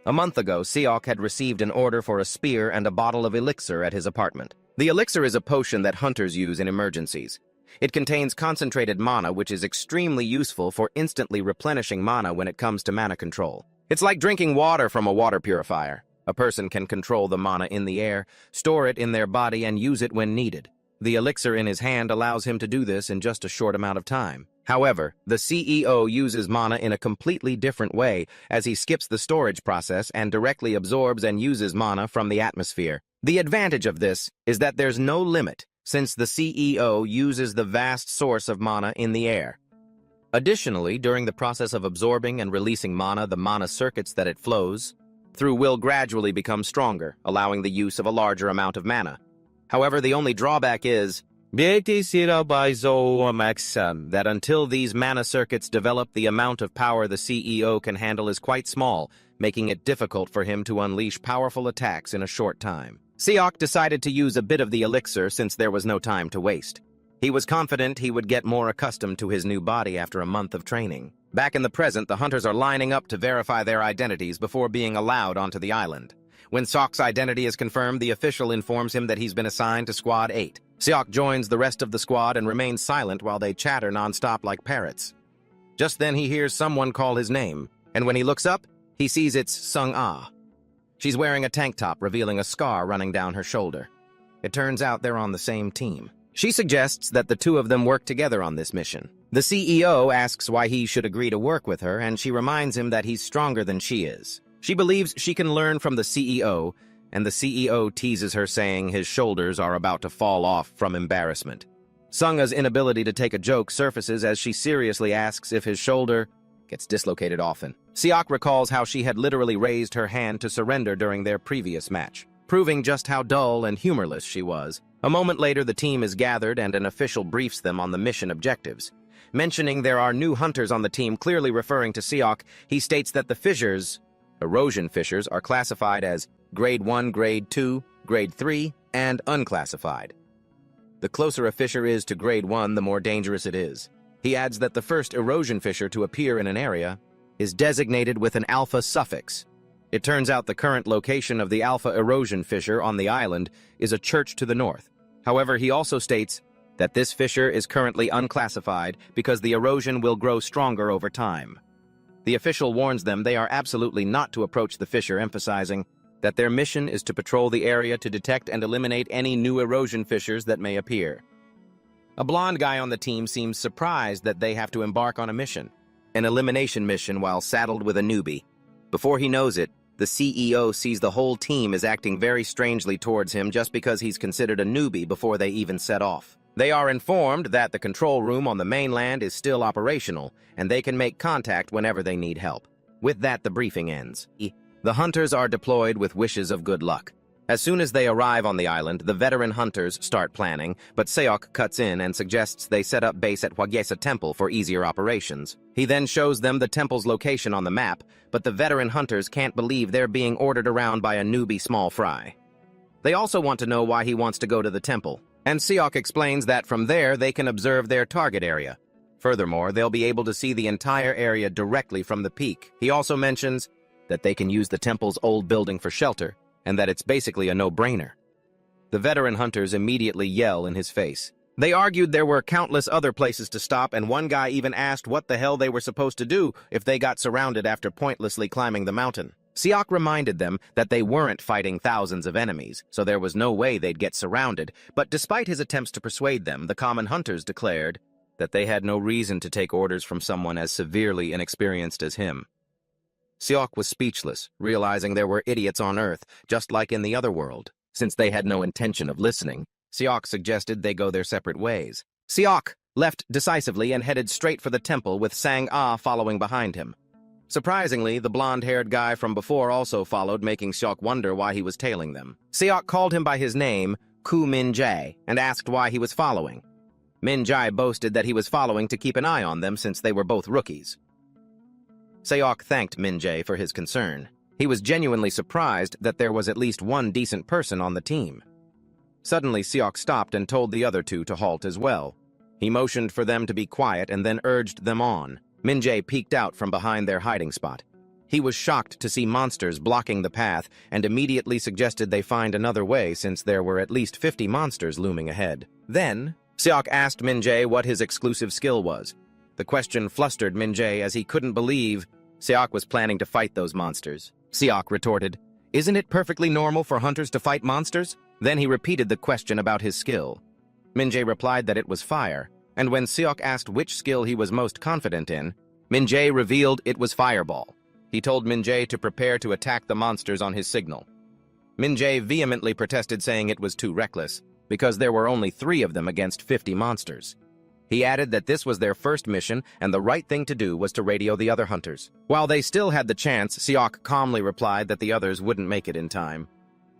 A month ago, Seok had received an order for a spear and a bottle of elixir at his apartment. The elixir is a potion that hunters use in emergencies. It contains concentrated mana, which is extremely useful for instantly replenishing mana when it comes to mana control. It's like drinking water from a water purifier. A person can control the mana in the air, store it in their body, and use it when needed. The elixir in his hand allows him to do this in just a short amount of time. However, the CEO uses mana in a completely different way, as he skips the storage process and directly absorbs and uses mana from the atmosphere. The advantage of this is that there's no limit, since the CEO uses the vast source of mana in the air. Additionally, during the process of absorbing and releasing mana, the mana circuits that it flows through will gradually become stronger, allowing the use of a larger amount of mana. However, the only drawback is that until these mana circuits develop, the amount of power the CEO can handle is quite small, making it difficult for him to unleash powerful attacks in a short time. Seok decided to use a bit of the elixir since there was no time to waste. He was confident he would get more accustomed to his new body after a month of training. Back in the present, the hunters are lining up to verify their identities before being allowed onto the island. When Seok's identity is confirmed, the official informs him that he's been assigned to Squad 8. Seok joins the rest of the squad and remains silent while they chatter non-stop like parrots. Just then he hears someone call his name, and when he looks up, he sees it's Sung-ah. She's wearing a tank top, revealing a scar running down her shoulder. It turns out they're on the same team. She suggests that the two of them work together on this mission. The CEO asks why he should agree to work with her, and she reminds him that he's stronger than she is. She believes she can learn from the CEO, and the CEO teases her, saying his shoulders are about to fall off from embarrassment. Sunga's inability to take a joke surfaces as she seriously asks if his shoulder gets dislocated often. Seok recalls how she had literally raised her hand to surrender during their previous match, proving just how dull and humorless she was. A moment later, the team is gathered and an official briefs them on the mission objectives. Mentioning there are new hunters on the team, clearly referring to Seok, he states that the fissures, erosion fissures, are classified as Grade 1, Grade 2, Grade 3, and unclassified. The closer a fissure is to Grade 1, the more dangerous it is. He adds that the first erosion fissure to appear in an area is designated with an alpha suffix. It turns out the current location of the alpha erosion fissure on the island is a church to the north. However, he also states that this fissure is currently unclassified because the erosion will grow stronger over time. The official warns them they are absolutely not to approach the fissure, emphasizing that their mission is to patrol the area to detect and eliminate any new erosion fissures that may appear. A blonde guy on the team seems surprised that they have to embark on a mission. an elimination mission while saddled with a newbie. Before he knows it, the CEO sees the whole team is acting very strangely towards him just because he's considered a newbie before they even set off. They are informed that the control room on the mainland is still operational, and they can make contact whenever they need help. With that, the briefing ends. The hunters are deployed with wishes of good luck. As soon as they arrive on the island, the veteran hunters start planning, but Seok cuts in and suggests they set up base at Hwagesa Temple for easier operations. He then shows them the temple's location on the map, but the veteran hunters can't believe they're being ordered around by a newbie small fry. They also want to know why he wants to go to the temple, and Seok explains that from there they can observe their target area. Furthermore, they'll be able to see the entire area directly from the peak. He also mentions that they can use the temple's old building for shelter, and that it's basically a no-brainer. The veteran hunters immediately yell in his face. They argued there were countless other places to stop, and one guy even asked what the hell they were supposed to do if they got surrounded after pointlessly climbing the mountain. Seok reminded them that they weren't fighting thousands of enemies, so there was no way they'd get surrounded, but despite his attempts to persuade them, the common hunters declared that they had no reason to take orders from someone as severely inexperienced as him. Seok was speechless, realizing there were idiots on Earth, just like in the other world. Since they had no intention of listening, Seok suggested they go their separate ways. Seok left decisively and headed straight for the temple with Sang-ah following behind him. Surprisingly, the blonde-haired guy from before also followed, making Seok wonder why he was tailing them. Seok called him by his name, Ku Min-jae, and asked why he was following. Min-jae boasted that he was following to keep an eye on them since they were both rookies. Seok thanked Min-jae for his concern. He was genuinely surprised that there was at least one decent person on the team. Suddenly, Seok stopped and told the other two to halt as well. He motioned for them to be quiet and then urged them on. Min-jae peeked out from behind their hiding spot. He was shocked to see monsters blocking the path and immediately suggested they find another way since there were at least 50 monsters looming ahead. Then, Seok asked Min-jae what his exclusive skill was. The question flustered Min-jae as he couldn't believe Seok was planning to fight those monsters. Seok retorted, "Isn't it perfectly normal for hunters to fight monsters?" Then he repeated the question about his skill. Min-jae replied that it was fire, and when Seok asked which skill he was most confident in, Min-jae revealed it was fireball. He told Min-jae to prepare to attack the monsters on his signal. Min-jae vehemently protested, saying it was too reckless, because there were only 3 of them against 50 monsters. He added that this was their first mission, and the right thing to do was to radio the other hunters. While they still had the chance, Seok calmly replied that the others wouldn't make it in time.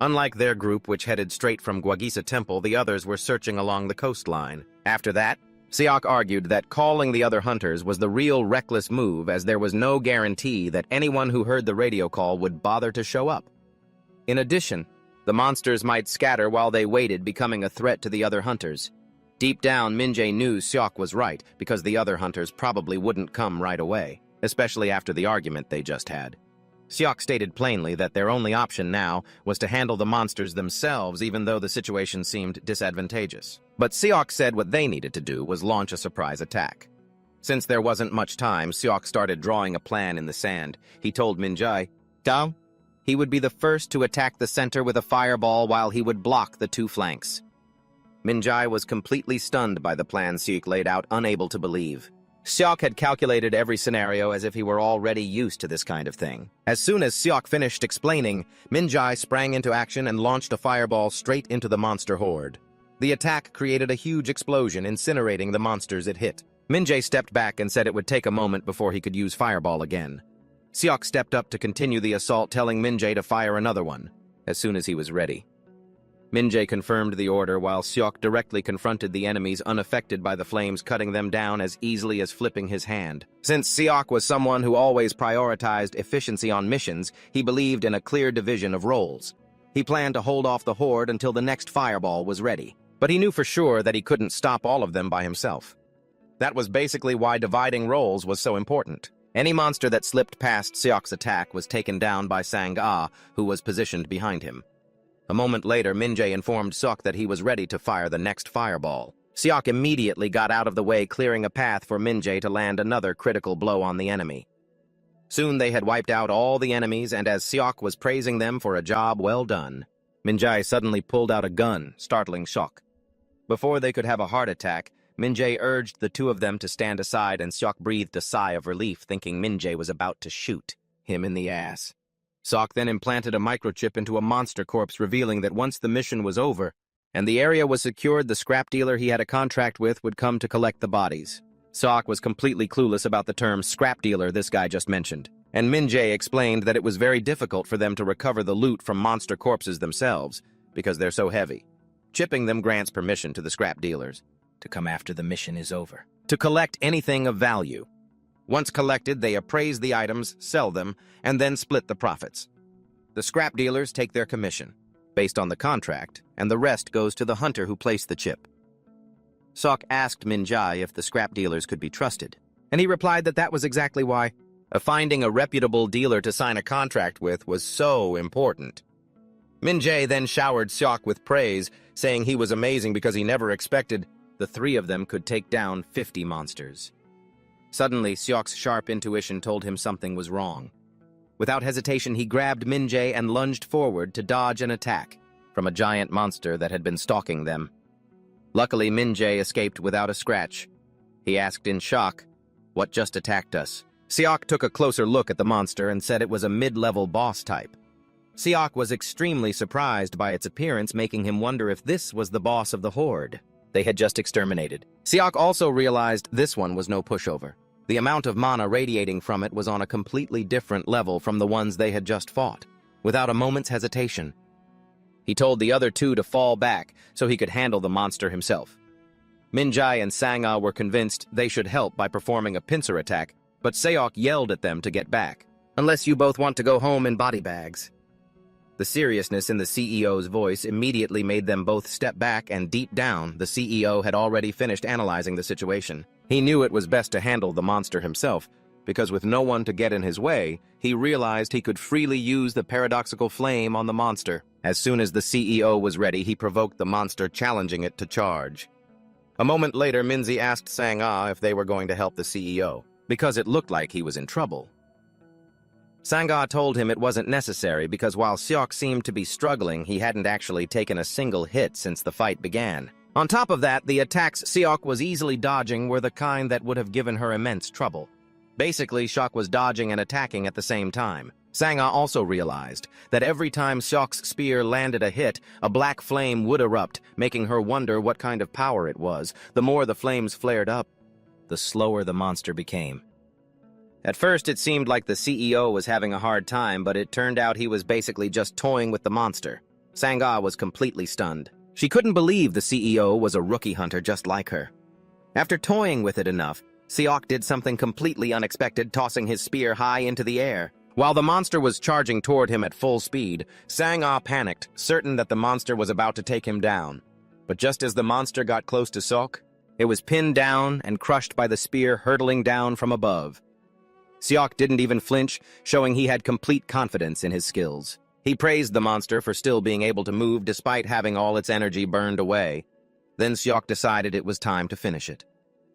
Unlike their group, which headed straight from Hwagesa Temple, the others were searching along the coastline. After that, Seok argued that calling the other hunters was the real reckless move, as there was no guarantee that anyone who heard the radio call would bother to show up. In addition, the monsters might scatter while they waited, becoming a threat to the other hunters. Deep down, Min-jae knew Seok was right, because the other hunters probably wouldn't come right away, especially after the argument they just had. Seok stated plainly that their only option now was to handle the monsters themselves, even though the situation seemed disadvantageous. But Seok said what they needed to do was launch a surprise attack. Since there wasn't much time, Seok started drawing a plan in the sand. He told Min-jae, he would be the first to attack the center with a fireball while he would block the 2 flanks. Min-jae was completely stunned by the plan Seok laid out, unable to believe. Seok had calculated every scenario as if he were already used to this kind of thing. As soon as Seok finished explaining, Min-jae sprang into action and launched a fireball straight into the monster horde. The attack created a huge explosion, incinerating the monsters it hit. Min-jae stepped back and said it would take a moment before he could use fireball again. Seok stepped up to continue the assault, telling Min-jae to fire another one as soon as he was ready. Min-jae confirmed the order while Seok directly confronted the enemies unaffected by the flames, cutting them down as easily as flipping his hand. Since Seok was someone who always prioritized efficiency on missions, he believed in a clear division of roles. He planned to hold off the horde until the next fireball was ready, but he knew for sure that he couldn't stop all of them by himself. That was basically why dividing roles was so important. Any monster that slipped past Seok's attack was taken down by Sang-ah, who was positioned behind him. A moment later, Min-jae informed Seok that he was ready to fire the next fireball. Seok immediately got out of the way, clearing a path for Min-jae to land another critical blow on the enemy. Soon they had wiped out all the enemies, and as Seok was praising them for a job well done, Min-jae suddenly pulled out a gun, startling Seok. Before they could have a heart attack, Min-jae urged the two of them to stand aside, and Seok breathed a sigh of relief, thinking Min-jae was about to shoot him in the ass. Seok then implanted a microchip into a monster corpse, revealing that once the mission was over and the area was secured, the scrap dealer he had a contract with would come to collect the bodies. Seok was completely clueless about the term scrap dealer this guy just mentioned, and Min-jae explained that it was very difficult for them to recover the loot from monster corpses themselves because they're so heavy. Chipping them grants permission to the scrap dealers to come after the mission is over, to collect anything of value. Once collected, they appraise the items, sell them, and then split the profits. The scrap dealers take their commission, based on the contract, and the rest goes to the hunter who placed the chip. Seok asked Min-jae if the scrap dealers could be trusted, and he replied that that was exactly why. Finding a reputable dealer to sign a contract with was so important. Min-jae then showered Seok with praise, saying he was amazing because he never expected the three of them could take down 50 monsters. Suddenly, Seok's sharp intuition told him something was wrong. Without hesitation, he grabbed Min-jae and lunged forward to dodge an attack from a giant monster that had been stalking them. Luckily, Min-jae escaped without a scratch. He asked in shock, "What just attacked us?" Seok took a closer look at the monster and said it was a mid-level boss type. Seok was extremely surprised by its appearance, making him wonder if this was the boss of the horde they had just exterminated. Seok also realized this one was no pushover. The amount of mana radiating from it was on a completely different level from the ones they had just fought. Without a moment's hesitation, he told the other two to fall back so he could handle the monster himself. Min-jae and Sang-ah were convinced they should help by performing a pincer attack, but Seok yelled at them to get back, "Unless you both want to go home in body bags." The seriousness in the CEO's voice immediately made them both step back, and deep down, the CEO had already finished analyzing the situation. He knew it was best to handle the monster himself, because with no one to get in his way, he realized he could freely use the paradoxical flame on the monster. As soon as the CEO was ready, he provoked the monster, challenging it to charge. A moment later, Minzy asked Sang-ah if they were going to help the CEO, because it looked like he was in trouble. Sang-ah told him it wasn't necessary because while Seok seemed to be struggling, he hadn't actually taken a single hit since the fight began. On top of that, the attacks Seok was easily dodging were the kind that would have given her immense trouble. Basically, Seok was dodging and attacking at the same time. Sang-ah also realized that every time Seok's spear landed a hit, a black flame would erupt, making her wonder what kind of power it was. The more the flames flared up, the slower the monster became. At first, it seemed like the CEO was having a hard time, but it turned out he was basically just toying with the monster. Sang-ah was completely stunned. She couldn't believe the CEO was a rookie hunter just like her. After toying with it enough, Seok did something completely unexpected, tossing his spear high into the air. While the monster was charging toward him at full speed, Sang-ah panicked, certain that the monster was about to take him down. But just as the monster got close to Seok, it was pinned down and crushed by the spear hurtling down from above. Seok didn't even flinch, showing he had complete confidence in his skills. He praised the monster for still being able to move despite having all its energy burned away. Then Seok decided it was time to finish it.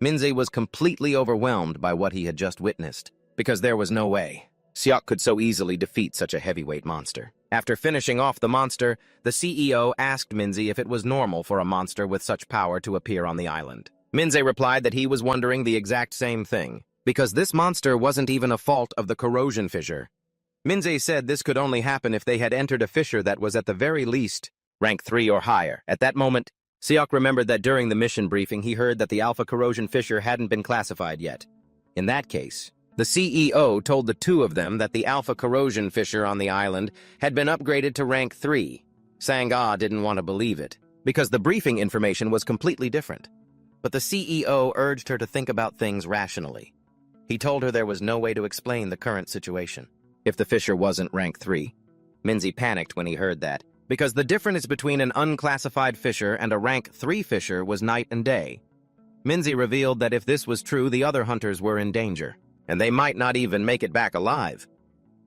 Minzy was completely overwhelmed by what he had just witnessed, because there was no way Seok could so easily defeat such a heavyweight monster. After finishing off the monster, the CEO asked Minzy if it was normal for a monster with such power to appear on the island. Minzy replied that he was wondering the exact same thing, because this monster wasn't even a fault of the corrosion fissure. Minzy said this could only happen if they had entered a fissure that was at the very least rank 3 or higher. At that moment, Seok remembered that during the mission briefing he heard that the Alpha Corrosion Fissure hadn't been classified yet. In that case, the CEO told the two of them that the Alpha Corrosion Fissure on the island had been upgraded to rank 3. Sang-ah didn't want to believe it, because the briefing information was completely different. But the CEO urged her to think about things rationally. He told her there was no way to explain the current situation if the fissure wasn't rank 3. Minzy panicked when he heard that, because the difference between an unclassified fissure and a rank 3 fissure was night and day. Minzy revealed that if this was true, the other hunters were in danger, and they might not even make it back alive.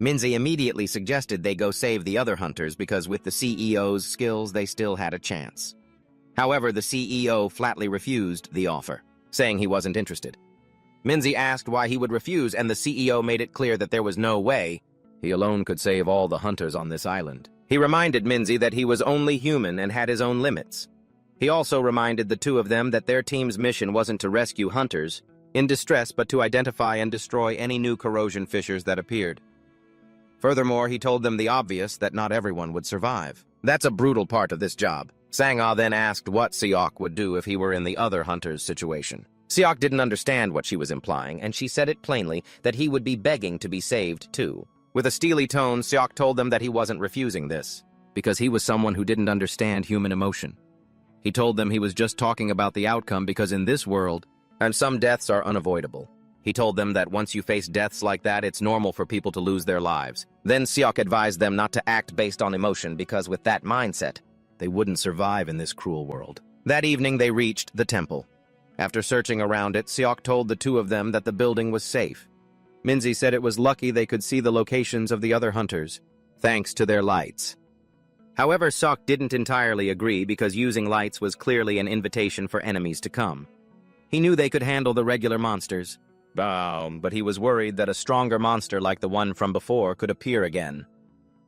Minzy immediately suggested they go save the other hunters because with the CEO's skills, they still had a chance. However, the CEO flatly refused the offer, saying he wasn't interested. Minzy asked why he would refuse, and the CEO made it clear that there was no way he alone could save all the hunters on this island. He reminded Minzy that he was only human and had his own limits. He also reminded the two of them that their team's mission wasn't to rescue hunters in distress, but to identify and destroy any new corrosion fissures that appeared. Furthermore, he told them the obvious, that not everyone would survive. That's a brutal part of this job. Sang-ah then asked what Seok would do if he were in the other hunter's situation. Seok didn't understand what she was implying, and she said it plainly that he would be begging to be saved too. With a steely tone, Seok told them that he wasn't refusing this, because he was someone who didn't understand human emotion. He told them he was just talking about the outcome because in this world, and some deaths are unavoidable. He told them that once you face deaths like that, it's normal for people to lose their lives. Then Seok advised them not to act based on emotion because with that mindset, they wouldn't survive in this cruel world. That evening, they reached the temple. After searching around it, Seok told the two of them that the building was safe. Minzy said it was lucky they could see the locations of the other hunters, thanks to their lights. However, Seok didn't entirely agree because using lights was clearly an invitation for enemies to come. He knew they could handle the regular monsters, but he was worried that a stronger monster like the one from before could appear again.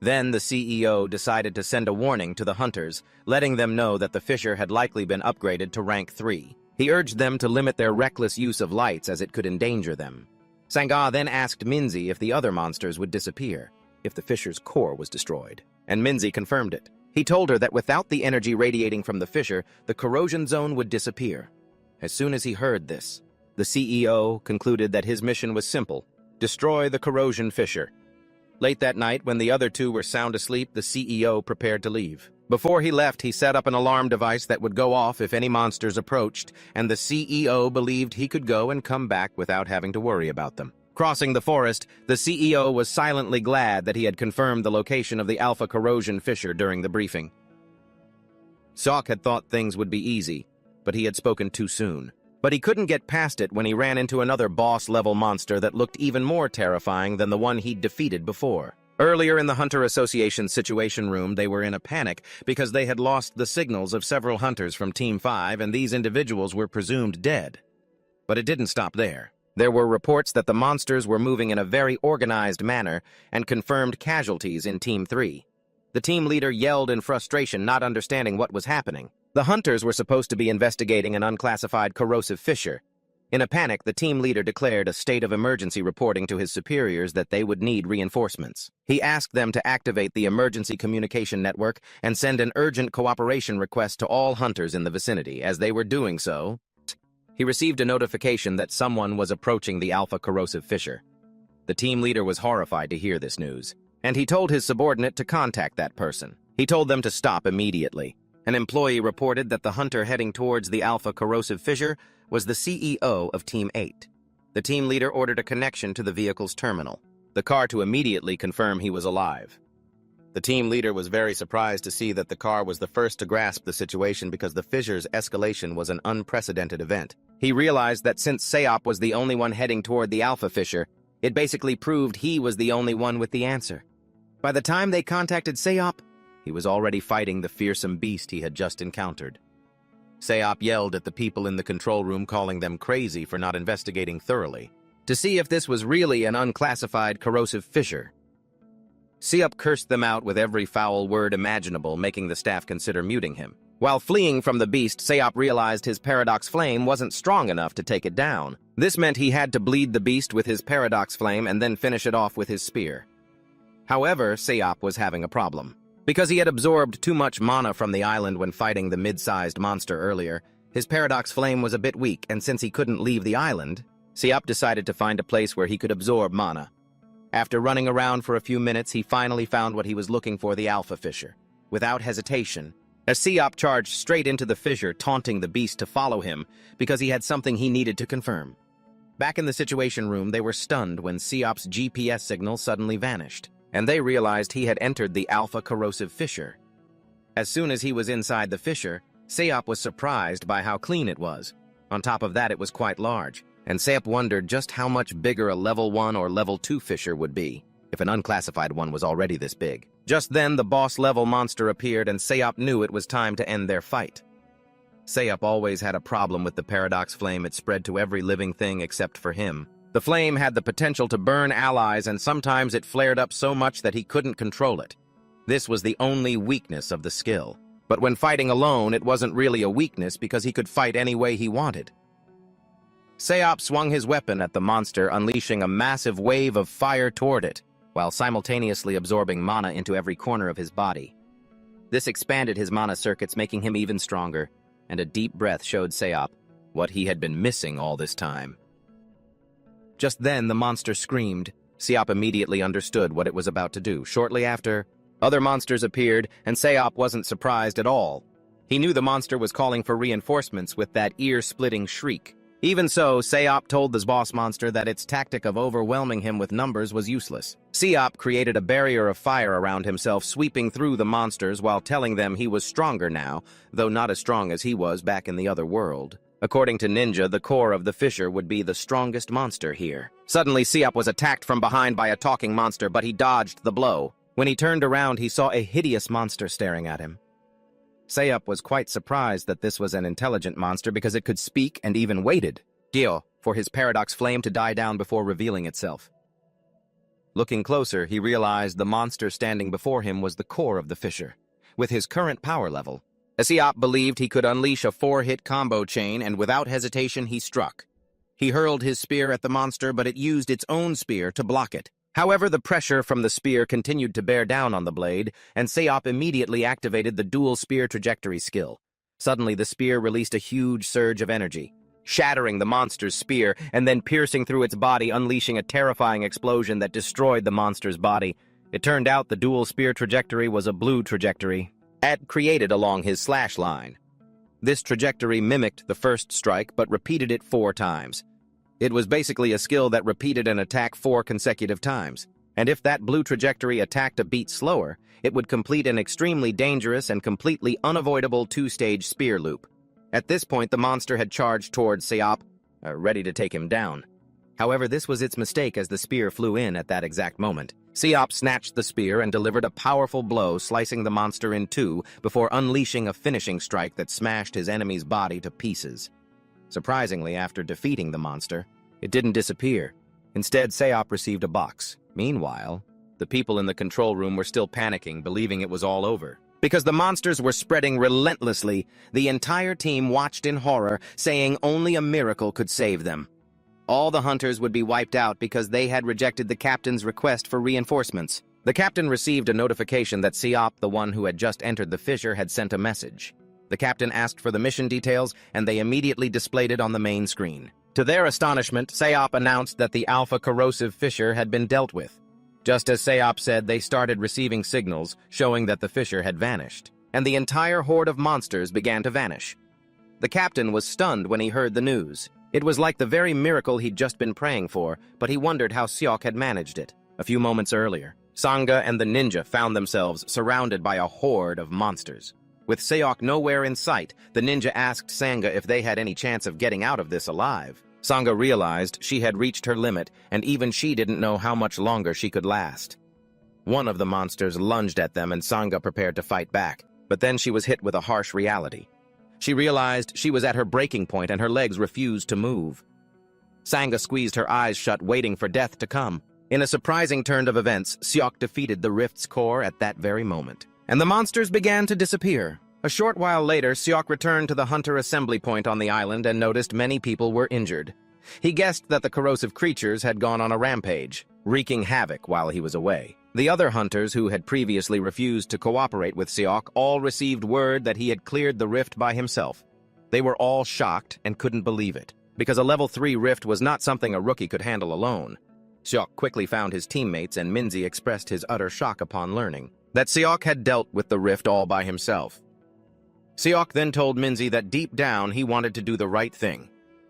Then the CEO decided to send a warning to the hunters, letting them know that the fissure had likely been upgraded to rank 3. He urged them to limit their reckless use of lights as it could endanger them. Sang-ah then asked Minzy if the other monsters would disappear if the fissure's core was destroyed, and Minzy confirmed it. He told her that without the energy radiating from the fissure, the corrosion zone would disappear. As soon as he heard this, the CEO concluded that his mission was simple: destroy the corrosion fissure. Late that night, when the other two were sound asleep, the CEO prepared to leave. Before he left, he set up an alarm device that would go off if any monsters approached, and the CEO believed he could go and come back without having to worry about them. Crossing the forest, the CEO was silently glad that he had confirmed the location of the Alpha Corrosion Fissure during the briefing. Seok had thought things would be easy, but he had spoken too soon. But he couldn't get past it when he ran into another boss-level monster that looked even more terrifying than the one he'd defeated before. Earlier in the Hunter Association's Situation Room, they were in a panic because they had lost the signals of several hunters from Team 5, and these individuals were presumed dead. But it didn't stop there. There were reports that the monsters were moving in a very organized manner and confirmed casualties in Team 3. The team leader yelled in frustration, not understanding what was happening. The hunters were supposed to be investigating an unclassified corrosive fissure. In a panic, the team leader declared a state of emergency, reporting to his superiors that they would need reinforcements. He asked them to activate the emergency communication network and send an urgent cooperation request to all hunters in the vicinity. As they were doing so, he received a notification that someone was approaching the Alpha Corrosive Fissure. The team leader was horrified to hear this news, and he told his subordinate to contact that person. He told them to stop immediately. An employee reported that the hunter heading towards the Alpha Corrosive Fissure was the CEO of Team 8. The team leader ordered a connection to the vehicle's terminal, the car to immediately confirm he was alive. The team leader was very surprised to see that the car was the first to grasp the situation because the fissure's escalation was an unprecedented event. He realized that since Seop was the only one heading toward the Alpha Fissure, it basically proved he was the only one with the answer. By the time they contacted Seop, he was already fighting the fearsome beast he had just encountered. Seop yelled at the people in the control room, calling them crazy for not investigating thoroughly to see if this was really an unclassified corrosive fissure. Seop cursed them out with every foul word imaginable, making the staff consider muting him. While fleeing from the beast, Seop realized his paradox flame wasn't strong enough to take it down. This meant he had to bleed the beast with his paradox flame and then finish it off with his spear. However, Seop was having a problem. Because he had absorbed too much mana from the island when fighting the mid-sized monster earlier, his paradox flame was a bit weak, and since he couldn't leave the island, Seop decided to find a place where he could absorb mana. After running around for a few minutes, he finally found what he was looking for, the Alpha Fissure. Without hesitation, Seop charged straight into the fissure, taunting the beast to follow him because he had something he needed to confirm. Back in the Situation Room, they were stunned when Seop's GPS signal suddenly vanished, and they realized he had entered the Alpha Corrosive Fissure. As soon as he was inside the fissure, Seop was surprised by how clean it was. On top of that, it was quite large, and Seop wondered just how much bigger a level 1 or level 2 fissure would be, if an unclassified one was already this big. Just then, the boss-level monster appeared, and Seop knew it was time to end their fight. Seop always had a problem with the paradox flame. It spread to every living thing except for him. The flame had the potential to burn allies, and sometimes it flared up so much that he couldn't control it. This was the only weakness of the skill. But when fighting alone, it wasn't really a weakness because he could fight any way he wanted. Seop swung his weapon at the monster, unleashing a massive wave of fire toward it, while simultaneously absorbing mana into every corner of his body. This expanded his mana circuits, making him even stronger, and a deep breath showed Seop what he had been missing all this time. Just then, the monster screamed. Seop immediately understood what it was about to do. Shortly after, other monsters appeared, and Seop wasn't surprised at all. He knew the monster was calling for reinforcements with that ear-splitting shriek. Even so, Seop told the boss monster that its tactic of overwhelming him with numbers was useless. Seop created a barrier of fire around himself, sweeping through the monsters while telling them he was stronger now, though not as strong as he was back in the other world. According to Ninja, the core of the fissure would be the strongest monster here. Suddenly, Seop was attacked from behind by a talking monster, but he dodged the blow. When he turned around, he saw a hideous monster staring at him. Seop was quite surprised that this was an intelligent monster because it could speak and even waited, for his paradox flame to die down before revealing itself. Looking closer, he realized the monster standing before him was the core of the fissure. With his current power level, Seop believed he could unleash a 4-hit combo chain, and without hesitation he struck. He hurled his spear at the monster, but it used its own spear to block it. However, the pressure from the spear continued to bear down on the blade, and Seop immediately activated the dual spear trajectory skill. Suddenly, the spear released a huge surge of energy, shattering the monster's spear and then piercing through its body, unleashing a terrifying explosion that destroyed the monster's body. It turned out the dual spear trajectory was a blue trajectory, created along his slash line. This trajectory mimicked the first strike, but repeated it 4 times. It was basically a skill that repeated an attack 4 consecutive times, and if that blue trajectory attacked a beat slower, it would complete an extremely dangerous and completely unavoidable 2-stage spear loop. At this point, the monster had charged towards Seop, ready to take him down. However, this was its mistake as the spear flew in at that exact moment. Seop snatched the spear and delivered a powerful blow, slicing the monster in 2 before unleashing a finishing strike that smashed his enemy's body to pieces. Surprisingly, after defeating the monster, it didn't disappear. Instead, Seop received a box. Meanwhile, the people in the control room were still panicking, believing it was all over. Because the monsters were spreading relentlessly, the entire team watched in horror, saying only a miracle could save them. All the hunters would be wiped out because they had rejected the captain's request for reinforcements. The captain received a notification that Seop, the one who had just entered the fissure, had sent a message. The captain asked for the mission details, and they immediately displayed it on the main screen. To their astonishment, Seop announced that the alpha corrosive fissure had been dealt with. Just as Seop said, they started receiving signals showing that the fissure had vanished, and the entire horde of monsters began to vanish. The captain was stunned when he heard the news. It was like the very miracle he'd just been praying for, but he wondered how Seok had managed it. A few moments earlier, Sangha and the ninja found themselves surrounded by a horde of monsters. With Seok nowhere in sight, the ninja asked Sangha if they had any chance of getting out of this alive. Sangha realized she had reached her limit, and even she didn't know how much longer she could last. One of the monsters lunged at them, and Sangha prepared to fight back, but then she was hit with a harsh reality. She realized she was at her breaking point and her legs refused to move. Sangha squeezed her eyes shut, waiting for death to come. In a surprising turn of events, Seok defeated the rift's core at that very moment, and the monsters began to disappear. A short while later, Seok returned to the hunter assembly point on the island and noticed many people were injured. He guessed that the corrosive creatures had gone on a rampage, wreaking havoc while he was away. The other hunters who had previously refused to cooperate with Seok all received word that he had cleared the rift by himself. They were all shocked and couldn't believe it, because a level 3 rift was not something a rookie could handle alone. Seok quickly found his teammates, and Minzy expressed his utter shock upon learning that Seok had dealt with the rift all by himself. Seok then told Minzy that deep down he wanted to do the right thing.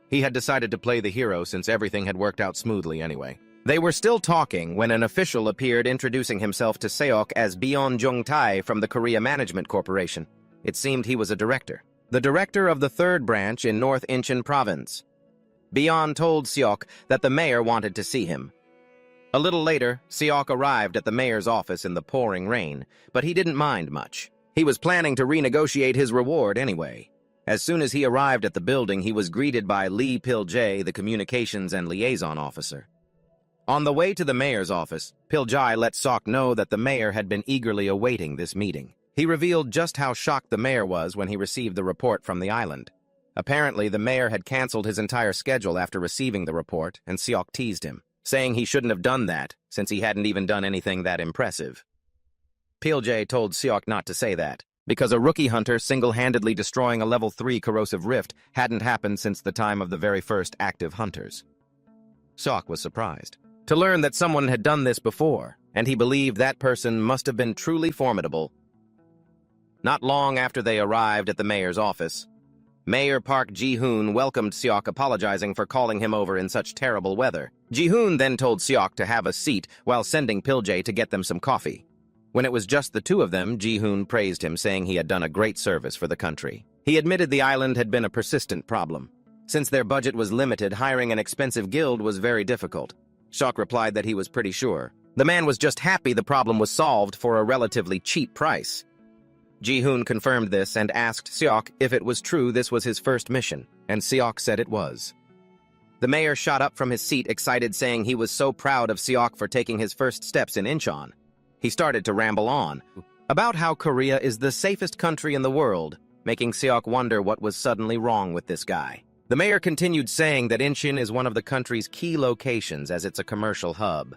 He had decided to play the hero since everything had worked out smoothly anyway. They were still talking when an official appeared, introducing himself to Seok as Byeon Jung-tae from the Korea Management Corporation. It seemed he was a director. The director of the 3rd branch in North Incheon Province. Byeon told Seok that the mayor wanted to see him. A little later, Seok arrived at the mayor's office in the pouring rain, but he didn't mind much. He was planning to renegotiate his reward anyway. As soon as he arrived at the building, he was greeted by Lee Pil-jae, the communications and liaison officer. On the way to the mayor's office, Pil-jae let Seok know that the mayor had been eagerly awaiting this meeting. He revealed just how shocked the mayor was when he received the report from the island. Apparently, the mayor had canceled his entire schedule after receiving the report, and Seok teased him, saying he shouldn't have done that, since he hadn't even done anything that impressive. Piljae told Seok not to say that, because a rookie hunter single-handedly destroying a level 3 corrosive rift hadn't happened since the time of the very first active hunters. Seok was surprised to learn that someone had done this before, and he believed that person must have been truly formidable. Not long after they arrived at the mayor's office, Mayor Park Ji-hoon welcomed Seok, apologizing for calling him over in such terrible weather. Ji-hoon then told Seok to have a seat while sending Piljae to get them some coffee. When it was just the two of them, Ji-hoon praised him, saying he had done a great service for the country. He admitted the island had been a persistent problem. Since their budget was limited, hiring an expensive guild was very difficult. Seok replied that he was pretty sure. The man was just happy the problem was solved for a relatively cheap price. Ji-hoon confirmed this and asked Seok if it was true this was his first mission, and Seok said it was. The mayor shot up from his seat, excited, saying he was so proud of Seok for taking his first steps in Incheon. He started to ramble on about how Korea is the safest country in the world, making Seok wonder what was suddenly wrong with this guy. The mayor continued saying that Incheon is one of the country's key locations as it's a commercial hub.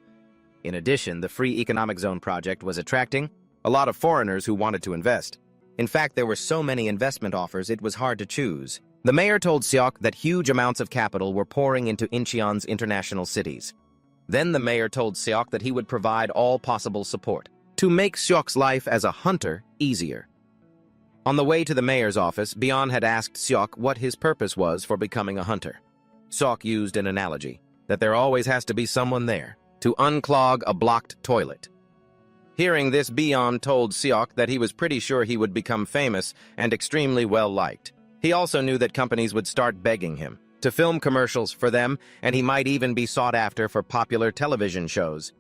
In addition, the Free Economic Zone project was attracting a lot of foreigners who wanted to invest. In fact, there were so many investment offers it was hard to choose. The mayor told Seok that huge amounts of capital were pouring into Incheon's international cities. Then the mayor told Seok that he would provide all possible support to make Seok's life as a hunter easier. On the way to the mayor's office, Bion had asked Seok what his purpose was for becoming a hunter. Seok used an analogy that there always has to be someone there to unclog a blocked toilet. Hearing this, Bion told Seok that he was pretty sure he would become famous and extremely well-liked. He also knew that companies would start begging him to film commercials for them, and he might even be sought after for popular television shows.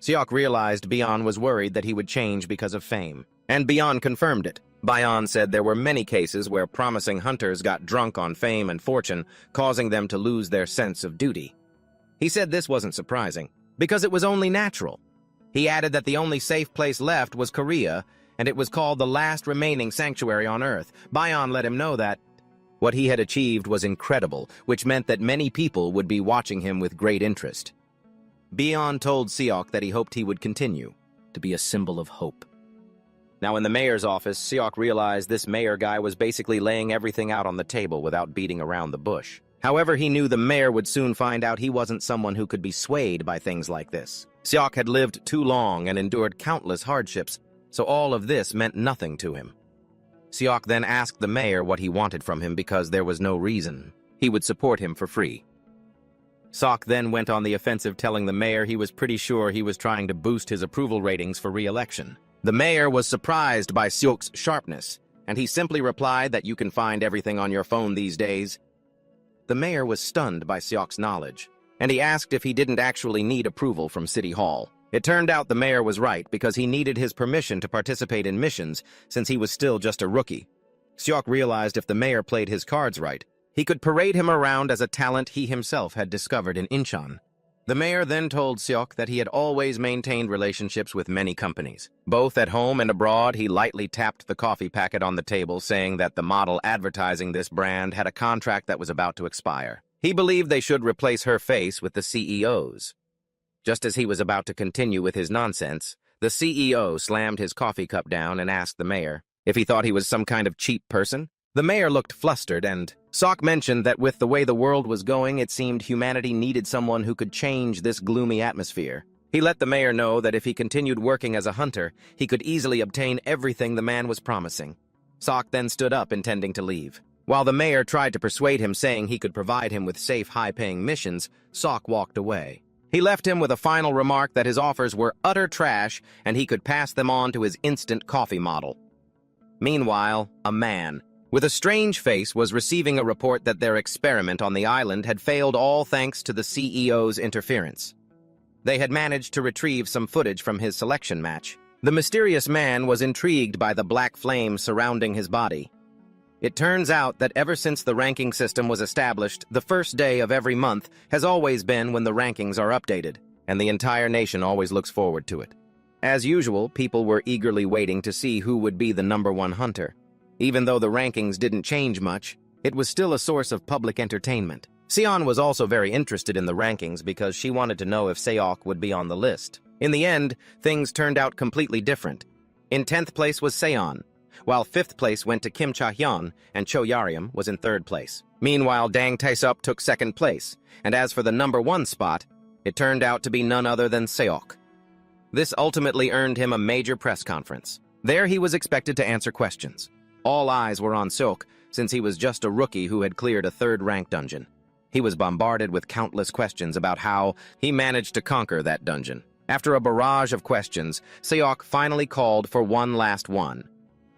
Seok realized Bion was worried that he would change because of fame, and Bion confirmed it. Bion said there were many cases where promising hunters got drunk on fame and fortune, causing them to lose their sense of duty. He said this wasn't surprising, because it was only natural. He added that the only safe place left was Korea, and it was called the last remaining sanctuary on Earth. Bion let him know that what he had achieved was incredible, which meant that many people would be watching him with great interest. Bion told Seok that he hoped he would continue to be a symbol of hope. Now in the mayor's office, Seok realized this mayor guy was basically laying everything out on the table without beating around the bush. However, he knew the mayor would soon find out he wasn't someone who could be swayed by things like this. Seok had lived too long and endured countless hardships, so all of this meant nothing to him. Seok then asked the mayor what he wanted from him because there was no reason. He would support him for free. Seok then went on the offensive, telling the mayor he was pretty sure he was trying to boost his approval ratings for re-election. The mayor was surprised by Seok's sharpness, and he simply replied that you can find everything on your phone these days. The mayor was stunned by Seok's knowledge, and he asked if he didn't actually need approval from City Hall. It turned out the mayor was right because he needed his permission to participate in missions since he was still just a rookie. Seok realized if the mayor played his cards right, he could parade him around as a talent he himself had discovered in Incheon. The mayor then told Seok that he had always maintained relationships with many companies. Both at home and abroad, he lightly tapped the coffee packet on the table, saying that the model advertising this brand had a contract that was about to expire. He believed they should replace her face with the CEO's. Just as he was about to continue with his nonsense, the CEO slammed his coffee cup down and asked the mayor if he thought he was some kind of cheap person. The mayor looked flustered, and Seok mentioned that with the way the world was going, it seemed humanity needed someone who could change this gloomy atmosphere. He let the mayor know that if he continued working as a hunter, he could easily obtain everything the man was promising. Seok then stood up, intending to leave. While the mayor tried to persuade him, saying he could provide him with safe, high-paying missions, Seok walked away. He left him with a final remark that his offers were utter trash and he could pass them on to his instant coffee model. Meanwhile, a man with a strange face was receiving a report that their experiment on the island had failed, all thanks to the CEO's interference. They had managed to retrieve some footage from his selection match. The mysterious man was intrigued by the black flame surrounding his body. It turns out that ever since the ranking system was established, the first day of every month has always been when the rankings are updated, and the entire nation always looks forward to it. As usual, people were eagerly waiting to see who would be the #1 hunter. Even though the rankings didn't change much, it was still a source of public entertainment. Sion was also very interested in the rankings because she wanted to know if Seok would be on the list. In the end, things turned out completely different. In 10th place was Seon, while 5th place went to Kim Cha-hyun, and Cho Yariam was in 3rd place. Meanwhile, Dang Tae-sup took 2nd place, and as for the #1 spot, it turned out to be none other than Seok. This ultimately earned him a major press conference. There he was expected to answer questions. All eyes were on Seok, since he was just a rookie who had cleared a 3rd-ranked dungeon. He was bombarded with countless questions about how he managed to conquer that dungeon. After a barrage of questions, Seok finally called for one last one.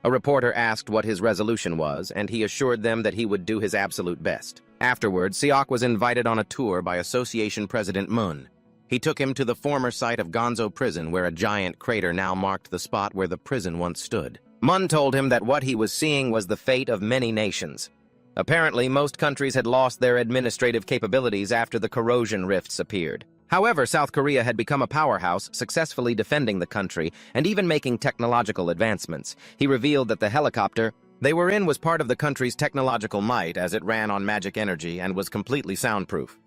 A reporter asked what his resolution was, and he assured them that he would do his absolute best. Afterward, Seok was invited on a tour by Association President Moon. He took him to the former site of Gonzo Prison, where a giant crater now marked the spot where the prison once stood. Mun told him that what he was seeing was the fate of many nations. Apparently, most countries had lost their administrative capabilities after the corrosion rifts appeared. However, South Korea had become a powerhouse, successfully defending the country and even making technological advancements. He revealed that the helicopter they were in was part of the country's technological might, as it ran on magic energy and was completely soundproof.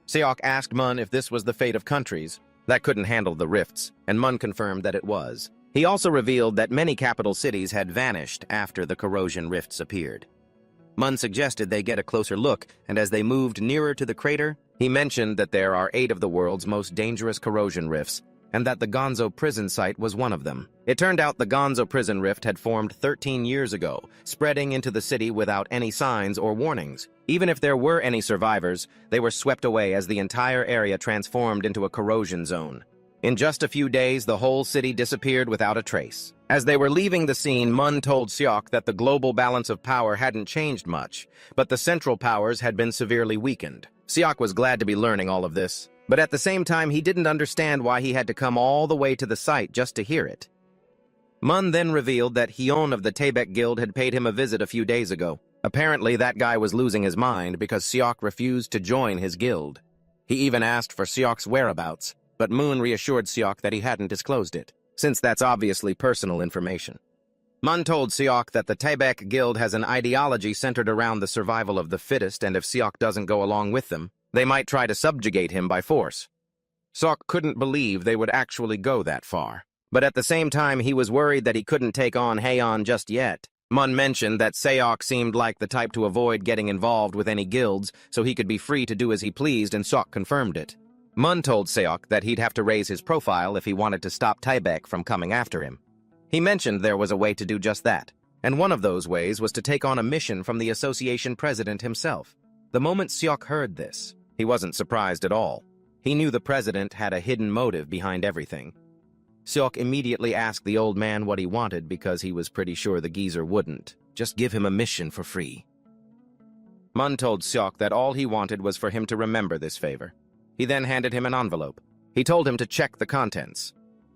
Seok asked Mun if this was the fate of countries that couldn't handle the rifts, and Mun confirmed that it was. He also revealed that many capital cities had vanished after the corrosion rifts appeared. Mun suggested they get a closer look, and as they moved nearer to the crater, he mentioned that there are 8 of the world's most dangerous corrosion rifts, and that the Gonzo prison site was one of them. It turned out the Gonzo prison rift had formed 13 years ago, spreading into the city without any signs or warnings. Even if there were any survivors, they were swept away as the entire area transformed into a corrosion zone. In just a few days, the whole city disappeared without a trace. As they were leaving the scene, Mun told Seok that the global balance of power hadn't changed much, but the central powers had been severely weakened. Seok was glad to be learning all of this, but at the same time he didn't understand why he had to come all the way to the site just to hear it. Mun then revealed that Hyun of the Taebaek Guild had paid him a visit a few days ago. Apparently that guy was losing his mind because Seok refused to join his guild. He even asked for Seok's whereabouts, but Moon reassured Seok that he hadn't disclosed it, since that's obviously personal information. Mun told Seok that the Taebaek Guild has an ideology centered around the survival of the fittest, and if Seok doesn't go along with them, they might try to subjugate him by force. Seok couldn't believe they would actually go that far, but at the same time he was worried that he couldn't take on Haeon just yet. Mun mentioned that Seok seemed like the type to avoid getting involved with any guilds, so he could be free to do as he pleased, and Seok confirmed it. Mun told Seok that he'd have to raise his profile if he wanted to stop Taebaek from coming after him. He mentioned there was a way to do just that, and one of those ways was to take on a mission from the association president himself. The moment Seok heard this, he wasn't surprised at all. He knew the president had a hidden motive behind everything. Seok immediately asked the old man what he wanted because he was pretty sure the geezer wouldn't just give him a mission for free. Mun told Seok that all he wanted was for him to remember this favor. He then handed him an envelope. He told him to check the contents.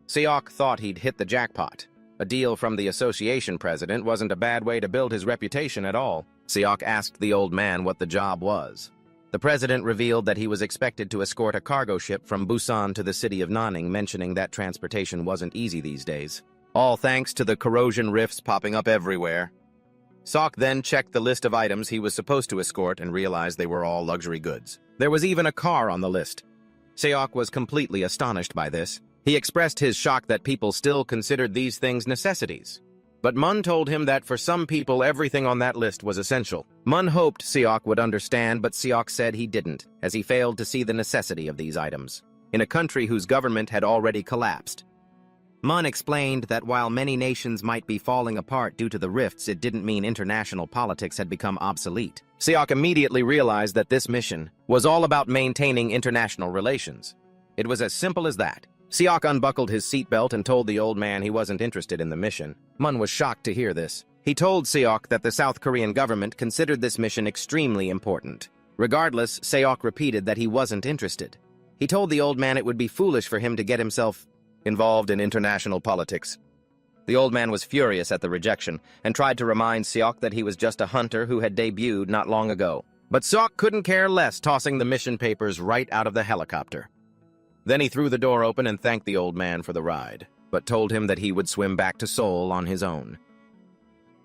Seok thought he'd hit the jackpot. A deal from the association president wasn't a bad way to build his reputation at all. Seok asked the old man what the job was. The president revealed that he was expected to escort a cargo ship from Busan to the city of Nanning, mentioning that transportation wasn't easy these days. All thanks to the corrosion rifts popping up everywhere. Seok then checked the list of items he was supposed to escort and realized they were all luxury goods. There was even a car on the list. Seok was completely astonished by this. He expressed his shock that people still considered these things necessities. But Mun told him that for some people everything on that list was essential. Mun hoped Seok would understand, but Seok said he didn't, as he failed to see the necessity of these items, in a country whose government had already collapsed. Mun explained that while many nations might be falling apart due to the rifts, it didn't mean international politics had become obsolete. Seok immediately realized that this mission was all about maintaining international relations. It was as simple as that. Seok unbuckled his seatbelt and told the old man he wasn't interested in the mission. Mun was shocked to hear this. He told Seok that the South Korean government considered this mission extremely important. Regardless, Seok repeated that he wasn't interested. He told the old man it would be foolish for him to get himself involved in international politics. The old man was furious at the rejection and tried to remind Seok that he was just a hunter who had debuted not long ago. But Seok couldn't care less, tossing the mission papers right out of the helicopter. Then he threw the door open and thanked the old man for the ride. but told him that he would swim back to Seoul on his own.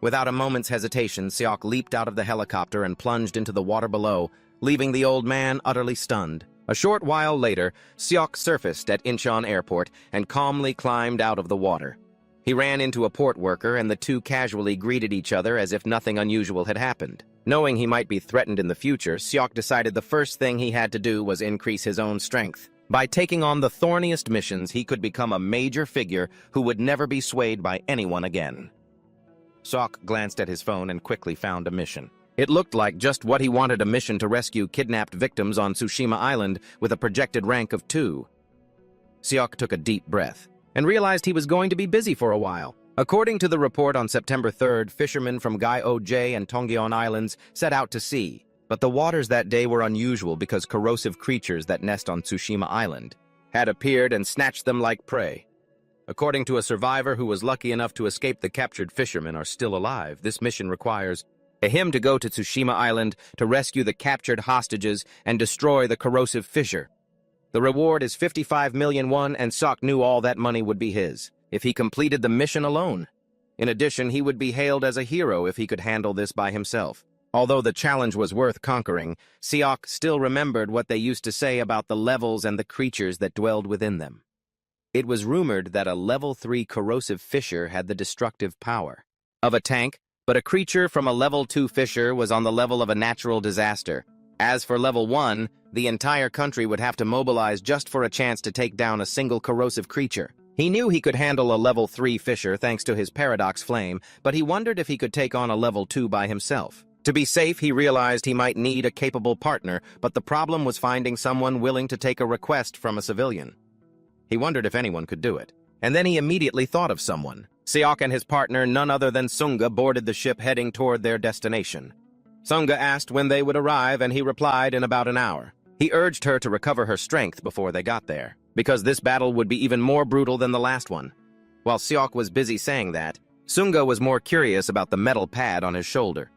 Without a moment's hesitation, Seok leaped out of the helicopter and plunged into the water below, leaving the old man utterly stunned. A short while later, Seok surfaced at Incheon Airport and calmly climbed out of the water. He ran into a port worker, and the two casually greeted each other as if nothing unusual had happened. Knowing he might be threatened in the future, Seok decided the first thing he had to do was increase his own strength. By taking on the thorniest missions, he could become a major figure who would never be swayed by anyone again. Seok glanced at his phone and quickly found a mission. It looked like just what he wanted: a mission to rescue kidnapped victims on Tsushima Island with a projected rank of 2. Seok took a deep breath and realized he was going to be busy for a while. According to the report on September 3rd, fishermen from Gyeongju and Tongyeon Islands set out to sea, but the waters that day were unusual because corrosive creatures that nest on Tsushima Island had appeared and snatched them like prey. According to a survivor who was lucky enough to escape, the captured fishermen are still alive. This mission requires him to go to Tsushima Island to rescue the captured hostages and destroy the corrosive fissure. The reward is 55 million won, and Seok knew all that money would be his if he completed the mission alone. In addition, he would be hailed as a hero if he could handle this by himself. Although the challenge was worth conquering, Seok still remembered what they used to say about the levels and the creatures that dwelled within them. It was rumored that a level 3 corrosive fissure had the destructive power of a tank, but a creature from a level 2 fissure was on the level of a natural disaster. As for level 1, the entire country would have to mobilize just for a chance to take down a single corrosive creature. He knew he could handle a level 3 fissure thanks to his paradox flame, but he wondered if he could take on a level 2 by himself. To be safe, he realized he might need a capable partner, but the problem was finding someone willing to take a request from a civilian. He wondered if anyone could do it, and then he immediately thought of someone. Seok and his partner, none other than Sunga, boarded the ship heading toward their destination. Sunga asked when they would arrive, and he replied in about an hour. He urged her to recover her strength before they got there, because this battle would be even more brutal than the last one. While Seok was busy saying that, Sunga was more curious about the metal pad on his shoulder.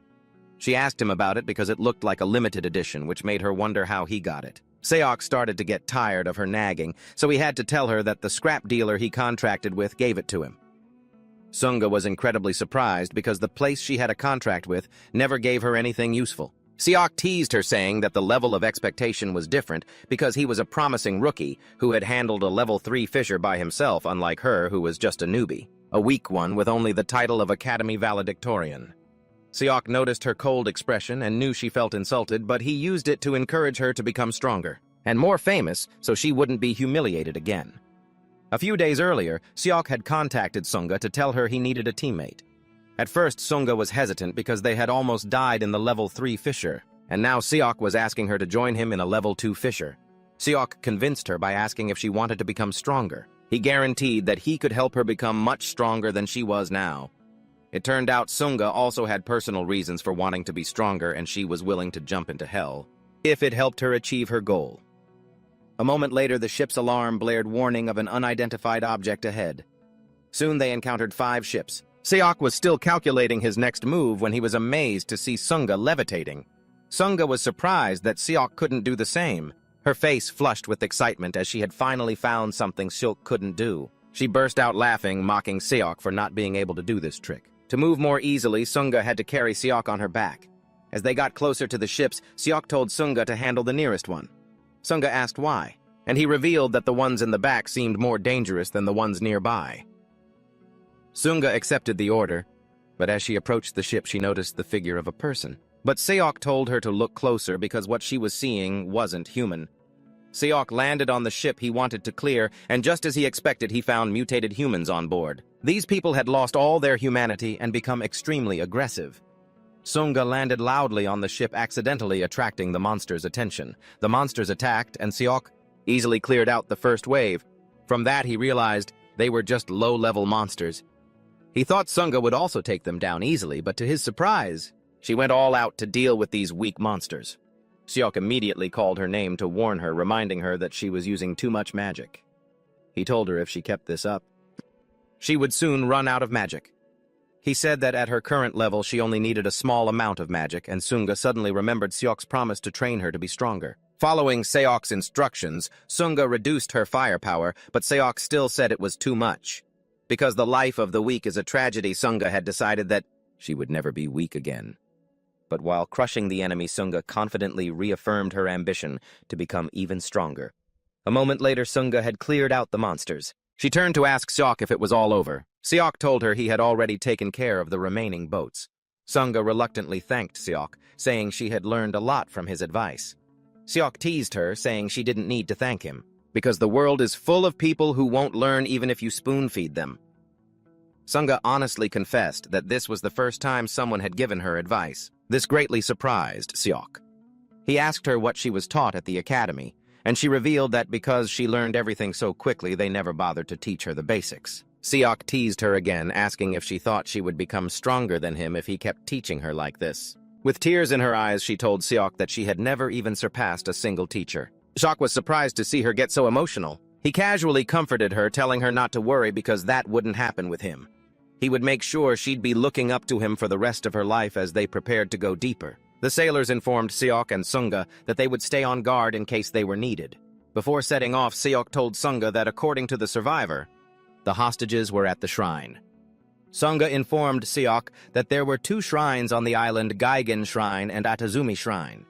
She asked him about it because it looked like a limited edition, which made her wonder how he got it. Seok started to get tired of her nagging, so he had to tell her that the scrap dealer he contracted with gave it to him. Sunga was incredibly surprised because the place she had a contract with never gave her anything useful. Seok teased her, saying that the level of expectation was different because he was a promising rookie who had handled a level 3 fissure by himself, unlike her who was just a newbie, a weak one with only the title of Academy Valedictorian. Seok noticed her cold expression and knew she felt insulted, but he used it to encourage her to become stronger and more famous so she wouldn't be humiliated again. A few days earlier, Seok had contacted Sunga to tell her he needed a teammate. At first, Sunga was hesitant because they had almost died in the level 3 fissure, and now Seok was asking her to join him in a level 2 fissure. Seok convinced her by asking if she wanted to become stronger. He guaranteed that he could help her become much stronger than she was now. It turned out Sunga also had personal reasons for wanting to be stronger, and she was willing to jump into hell if it helped her achieve her goal. A moment later, the ship's alarm blared, warning of an unidentified object ahead. Soon they encountered 5 ships. Seok was still calculating his next move when he was amazed to see Sunga levitating. Sunga was surprised that Seok couldn't do the same. Her face flushed with excitement as she had finally found something Seok couldn't do. She burst out laughing, mocking Seok for not being able to do this trick. To move more easily, Sunga had to carry Seok on her back. As they got closer to the ships, Seok told Sunga to handle the nearest one. Sunga asked why, and he revealed that the ones in the back seemed more dangerous than the ones nearby. Sunga accepted the order, but as she approached the ship, she noticed the figure of a person. But Seok told her to look closer because what she was seeing wasn't human. Seok landed on the ship he wanted to clear, and just as he expected, he found mutated humans on board. These people had lost all their humanity and become extremely aggressive. Sunga landed loudly on the ship, accidentally attracting the monster's attention. The monsters attacked, and Seok easily cleared out the first wave. From that, he realized they were just low-level monsters. He thought Sunga would also take them down easily, but to his surprise, she went all out to deal with these weak monsters. Seok immediately called her name to warn her, reminding her that she was using too much magic. He told her if she kept this up, she would soon run out of magic. He said that at her current level, she only needed a small amount of magic, and Sunga suddenly remembered Seok's promise to train her to be stronger. Following Seok's instructions, Sunga reduced her firepower, but Seok still said it was too much. Because the life of the weak is a tragedy, Sunga had decided that she would never be weak again. But while crushing the enemy, Sunga confidently reaffirmed her ambition to become even stronger. A moment later, Sunga had cleared out the monsters. She turned to ask Seok if it was all over. Seok told her he had already taken care of the remaining boats. Sunga reluctantly thanked Seok, saying she had learned a lot from his advice. Seok teased her, saying she didn't need to thank him, because the world is full of people who won't learn even if you spoon-feed them. Sunga honestly confessed that this was the first time someone had given her advice. This greatly surprised Seok. He asked her what she was taught at the academy, and she revealed that because she learned everything so quickly, they never bothered to teach her the basics. Seok teased her again, asking if she thought she would become stronger than him if he kept teaching her like this. With tears in her eyes, she told Seok that she had never even surpassed a single teacher. Seok was surprised to see her get so emotional. He casually comforted her, telling her not to worry because that wouldn't happen with him. He would make sure she'd be looking up to him for the rest of her life as they prepared to go deeper. The sailors informed Seok and Sunga that they would stay on guard in case they were needed. Before setting off, Seok told Sunga that according to the survivor, the hostages were at the shrine. Sunga informed Seok that there were 2 shrines on the island, Gaigen Shrine and Atazumi Shrine.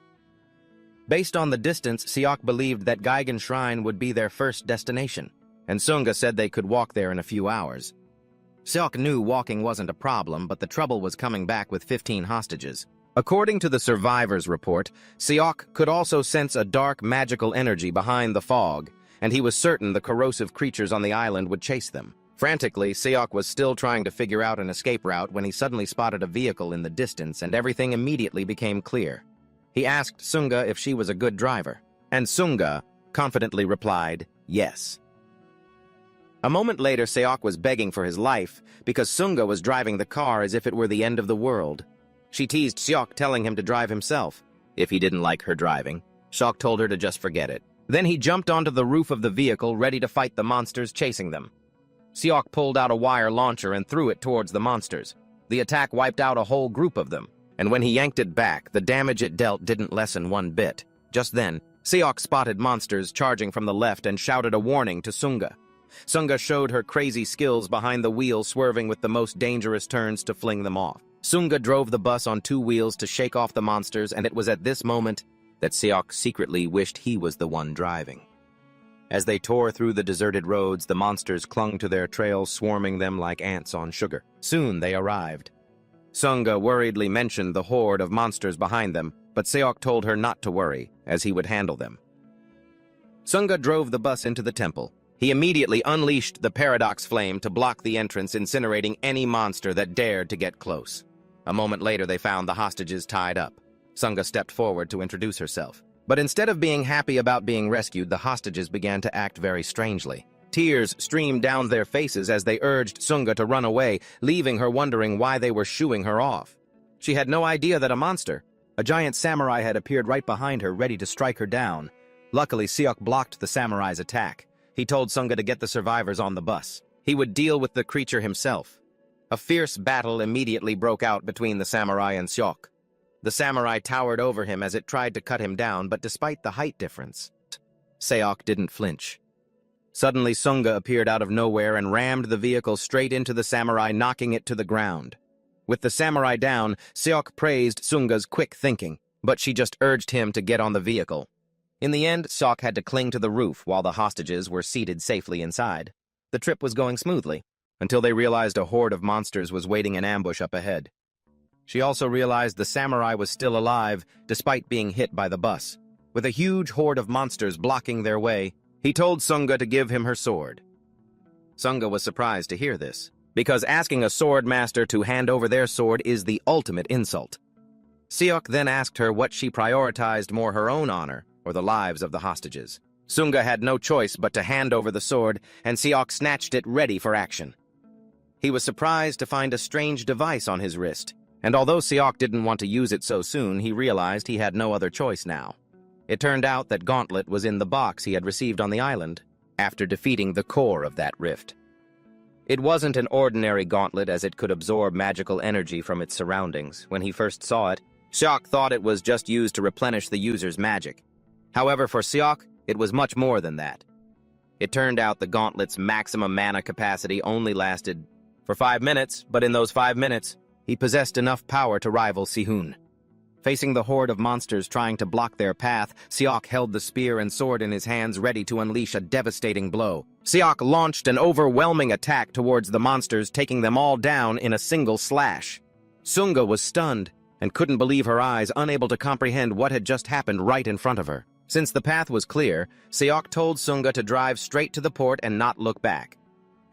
Based on the distance, Seok believed that Gaigen Shrine would be their first destination, and Sunga said they could walk there in a few hours. Seok knew walking wasn't a problem, but the trouble was coming back with 15 hostages. According to the survivor's report, Seok could also sense a dark magical energy behind the fog, and he was certain the corrosive creatures on the island would chase them. Frantically, Seok was still trying to figure out an escape route when he suddenly spotted a vehicle in the distance, and everything immediately became clear. He asked Sunga if she was a good driver, and Sunga confidently replied, yes. A moment later, Seok was begging for his life because Sunga was driving the car as if it were the end of the world. She teased Seok, telling him to drive himself. If he didn't like her driving, Seok told her to just forget it. Then he jumped onto the roof of the vehicle, ready to fight the monsters chasing them. Seok pulled out a wire launcher and threw it towards the monsters. The attack wiped out a whole group of them, and when he yanked it back, the damage it dealt didn't lessen one bit. Just then, Seok spotted monsters charging from the left and shouted a warning to Sunga. Sunga showed her crazy skills behind the wheel, swerving with the most dangerous turns to fling them off. Sunga drove the bus on 2 wheels to shake off the monsters, and it was at this moment that Seok secretly wished he was the one driving. As they tore through the deserted roads, the monsters clung to their trail, swarming them like ants on sugar. Soon they arrived. Sunga worriedly mentioned the horde of monsters behind them, but Seok told her not to worry, as he would handle them. Sunga drove the bus into the temple. He immediately unleashed the paradox flame to block the entrance, incinerating any monster that dared to get close. A moment later, they found the hostages tied up. Sunga stepped forward to introduce herself. But instead of being happy about being rescued, the hostages began to act very strangely. Tears streamed down their faces as they urged Sunga to run away, leaving her wondering why they were shooing her off. She had no idea that a giant samurai had appeared right behind her, ready to strike her down. Luckily, Seok blocked the samurai's attack. He told Sunga to get the survivors on the bus. He would deal with the creature himself. A fierce battle immediately broke out between the samurai and Seok. The samurai towered over him as it tried to cut him down, but despite the height difference, Seok didn't flinch. Suddenly, Sunga appeared out of nowhere and rammed the vehicle straight into the samurai, knocking it to the ground. With the samurai down, Seok praised Sunga's quick thinking, but she just urged him to get on the vehicle. In the end, Seok had to cling to the roof while the hostages were seated safely inside. The trip was going smoothly, until they realized a horde of monsters was waiting in ambush up ahead. She also realized the samurai was still alive, despite being hit by the bus. With a huge horde of monsters blocking their way, he told Sunga to give him her sword. Sunga was surprised to hear this, because asking a sword master to hand over their sword is the ultimate insult. Seok then asked her what she prioritized more, her own honor or the lives of the hostages. Sunga had no choice but to hand over the sword, and Seok snatched it ready for action. He was surprised to find a strange device on his wrist, and although Seok didn't want to use it so soon, he realized he had no other choice now. It turned out that Gauntlet was in the box he had received on the island, after defeating the core of that rift. It wasn't an ordinary gauntlet, as it could absorb magical energy from its surroundings. When he first saw it, Seok thought it was just used to replenish the user's magic. However, for Seok, it was much more than that. It turned out the gauntlet's maximum mana capacity only lasted for 5 minutes, but in those 5 minutes, he possessed enough power to rival Sihun. Facing the horde of monsters trying to block their path, Seok held the spear and sword in his hands ready to unleash a devastating blow. Seok launched an overwhelming attack towards the monsters, taking them all down in a single slash. Sunga was stunned and couldn't believe her eyes, unable to comprehend what had just happened right in front of her. Since the path was clear, Seok told Sunga to drive straight to the port and not look back.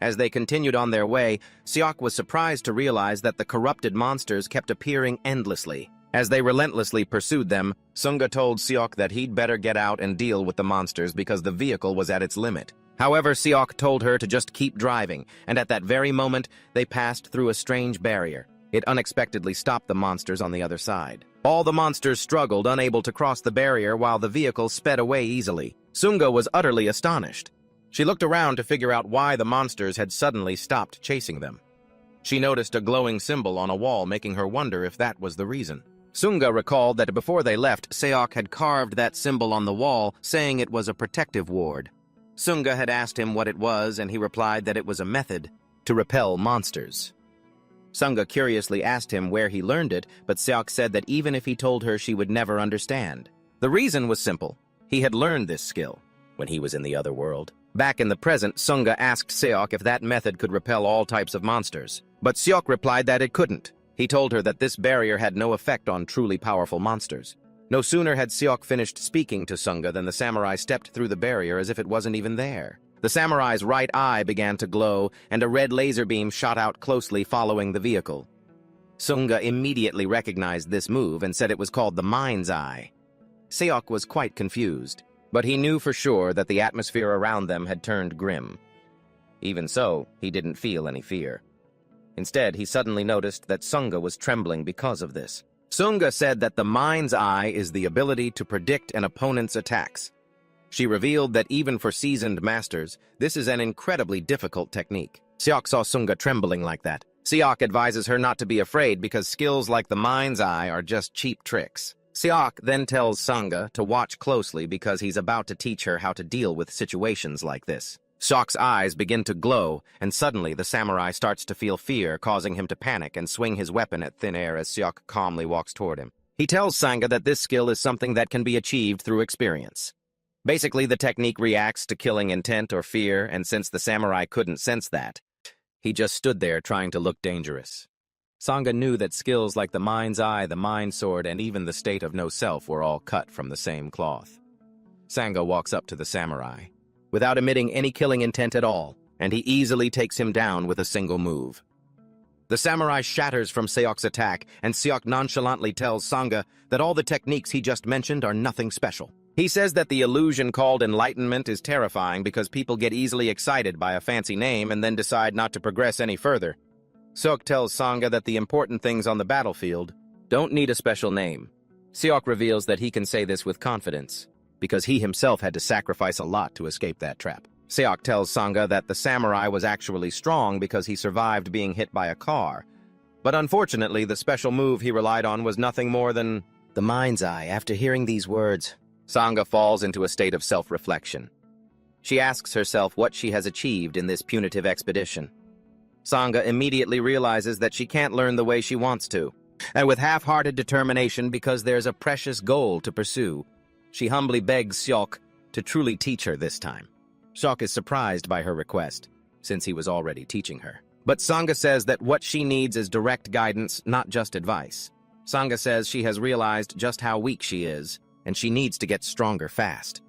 As they continued on their way, Seok was surprised to realize that the corrupted monsters kept appearing endlessly. As they relentlessly pursued them, Sunga told Seok that he'd better get out and deal with the monsters because the vehicle was at its limit. However, Seok told her to just keep driving, and at that very moment, they passed through a strange barrier. It unexpectedly stopped the monsters on the other side. All the monsters struggled, unable to cross the barrier, while the vehicle sped away easily. Sunga was utterly astonished. She looked around to figure out why the monsters had suddenly stopped chasing them. She noticed a glowing symbol on a wall, making her wonder if that was the reason. Sunga recalled that before they left, Seok had carved that symbol on the wall, saying it was a protective ward. Sunga had asked him what it was, and he replied that it was a method to repel monsters. Sunga curiously asked him where he learned it, but Seok said that even if he told her, she would never understand. The reason was simple. He had learned this skill when he was in the other world. Back in the present, Sunga asked Seok if that method could repel all types of monsters, but Seok replied that it couldn't. He told her that this barrier had no effect on truly powerful monsters. No sooner had Seok finished speaking to Sunga than the samurai stepped through the barrier as if it wasn't even there. The samurai's right eye began to glow, and a red laser beam shot out closely following the vehicle. Sunga immediately recognized this move and said it was called the mind's eye. Seok was quite confused, but he knew for sure that the atmosphere around them had turned grim. Even so, he didn't feel any fear. Instead, he suddenly noticed that Sunga was trembling because of this. Sunga said that the mind's eye is the ability to predict an opponent's attacks. She revealed that even for seasoned masters, this is an incredibly difficult technique. Seok saw Sunga trembling like that. Seok advises her not to be afraid because skills like the mind's eye are just cheap tricks. Seok then tells Sunga to watch closely because he's about to teach her how to deal with situations like this. Seok's eyes begin to glow, and suddenly the samurai starts to feel fear, causing him to panic and swing his weapon at thin air as Seok calmly walks toward him. He tells Sunga that this skill is something that can be achieved through experience. Basically, the technique reacts to killing intent or fear, and since the samurai couldn't sense that, he just stood there trying to look dangerous. Sunga knew that skills like the mind's eye, the mind sword, and even the state of no self were all cut from the same cloth. Sunga walks up to the samurai, without emitting any killing intent at all, and he easily takes him down with a single move. The samurai shatters from Seok's attack, and Seok nonchalantly tells Sunga that all the techniques he just mentioned are nothing special. He says that the illusion called enlightenment is terrifying because people get easily excited by a fancy name and then decide not to progress any further. Seok tells Sunga that the important things on the battlefield don't need a special name. Seok reveals that he can say this with confidence, because he himself had to sacrifice a lot to escape that trap. Seok tells Sunga that the samurai was actually strong because he survived being hit by a car. But unfortunately, the special move he relied on was nothing more than the mind's eye. After hearing these words, Sunga falls into a state of self-reflection. She asks herself what she has achieved in this punitive expedition. Sunga immediately realizes that she can't learn the way she wants to, and with half-hearted determination because there's a precious goal to pursue, she humbly begs Seok to truly teach her this time. Seok is surprised by her request, since he was already teaching her. But Sunga says that what she needs is direct guidance, not just advice. Sunga says she has realized just how weak she is, and she needs to get stronger fast.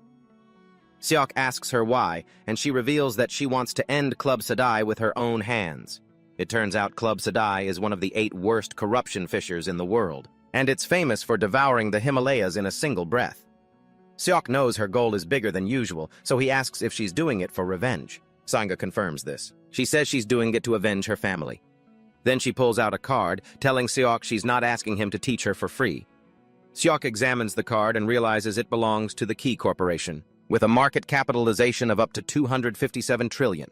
Seok asks her why, and she reveals that she wants to end Club Sadai with her own hands. It turns out Club Sadai is one of the 8 worst corruption fissures in the world, and it's famous for devouring the Himalayas in a single breath. Seok knows her goal is bigger than usual, so he asks if she's doing it for revenge. Sunga confirms this. She says she's doing it to avenge her family. Then she pulls out a card, telling Seok she's not asking him to teach her for free. Seok examines the card and realizes it belongs to the Key Corporation, with a market capitalization of up to 257 trillion.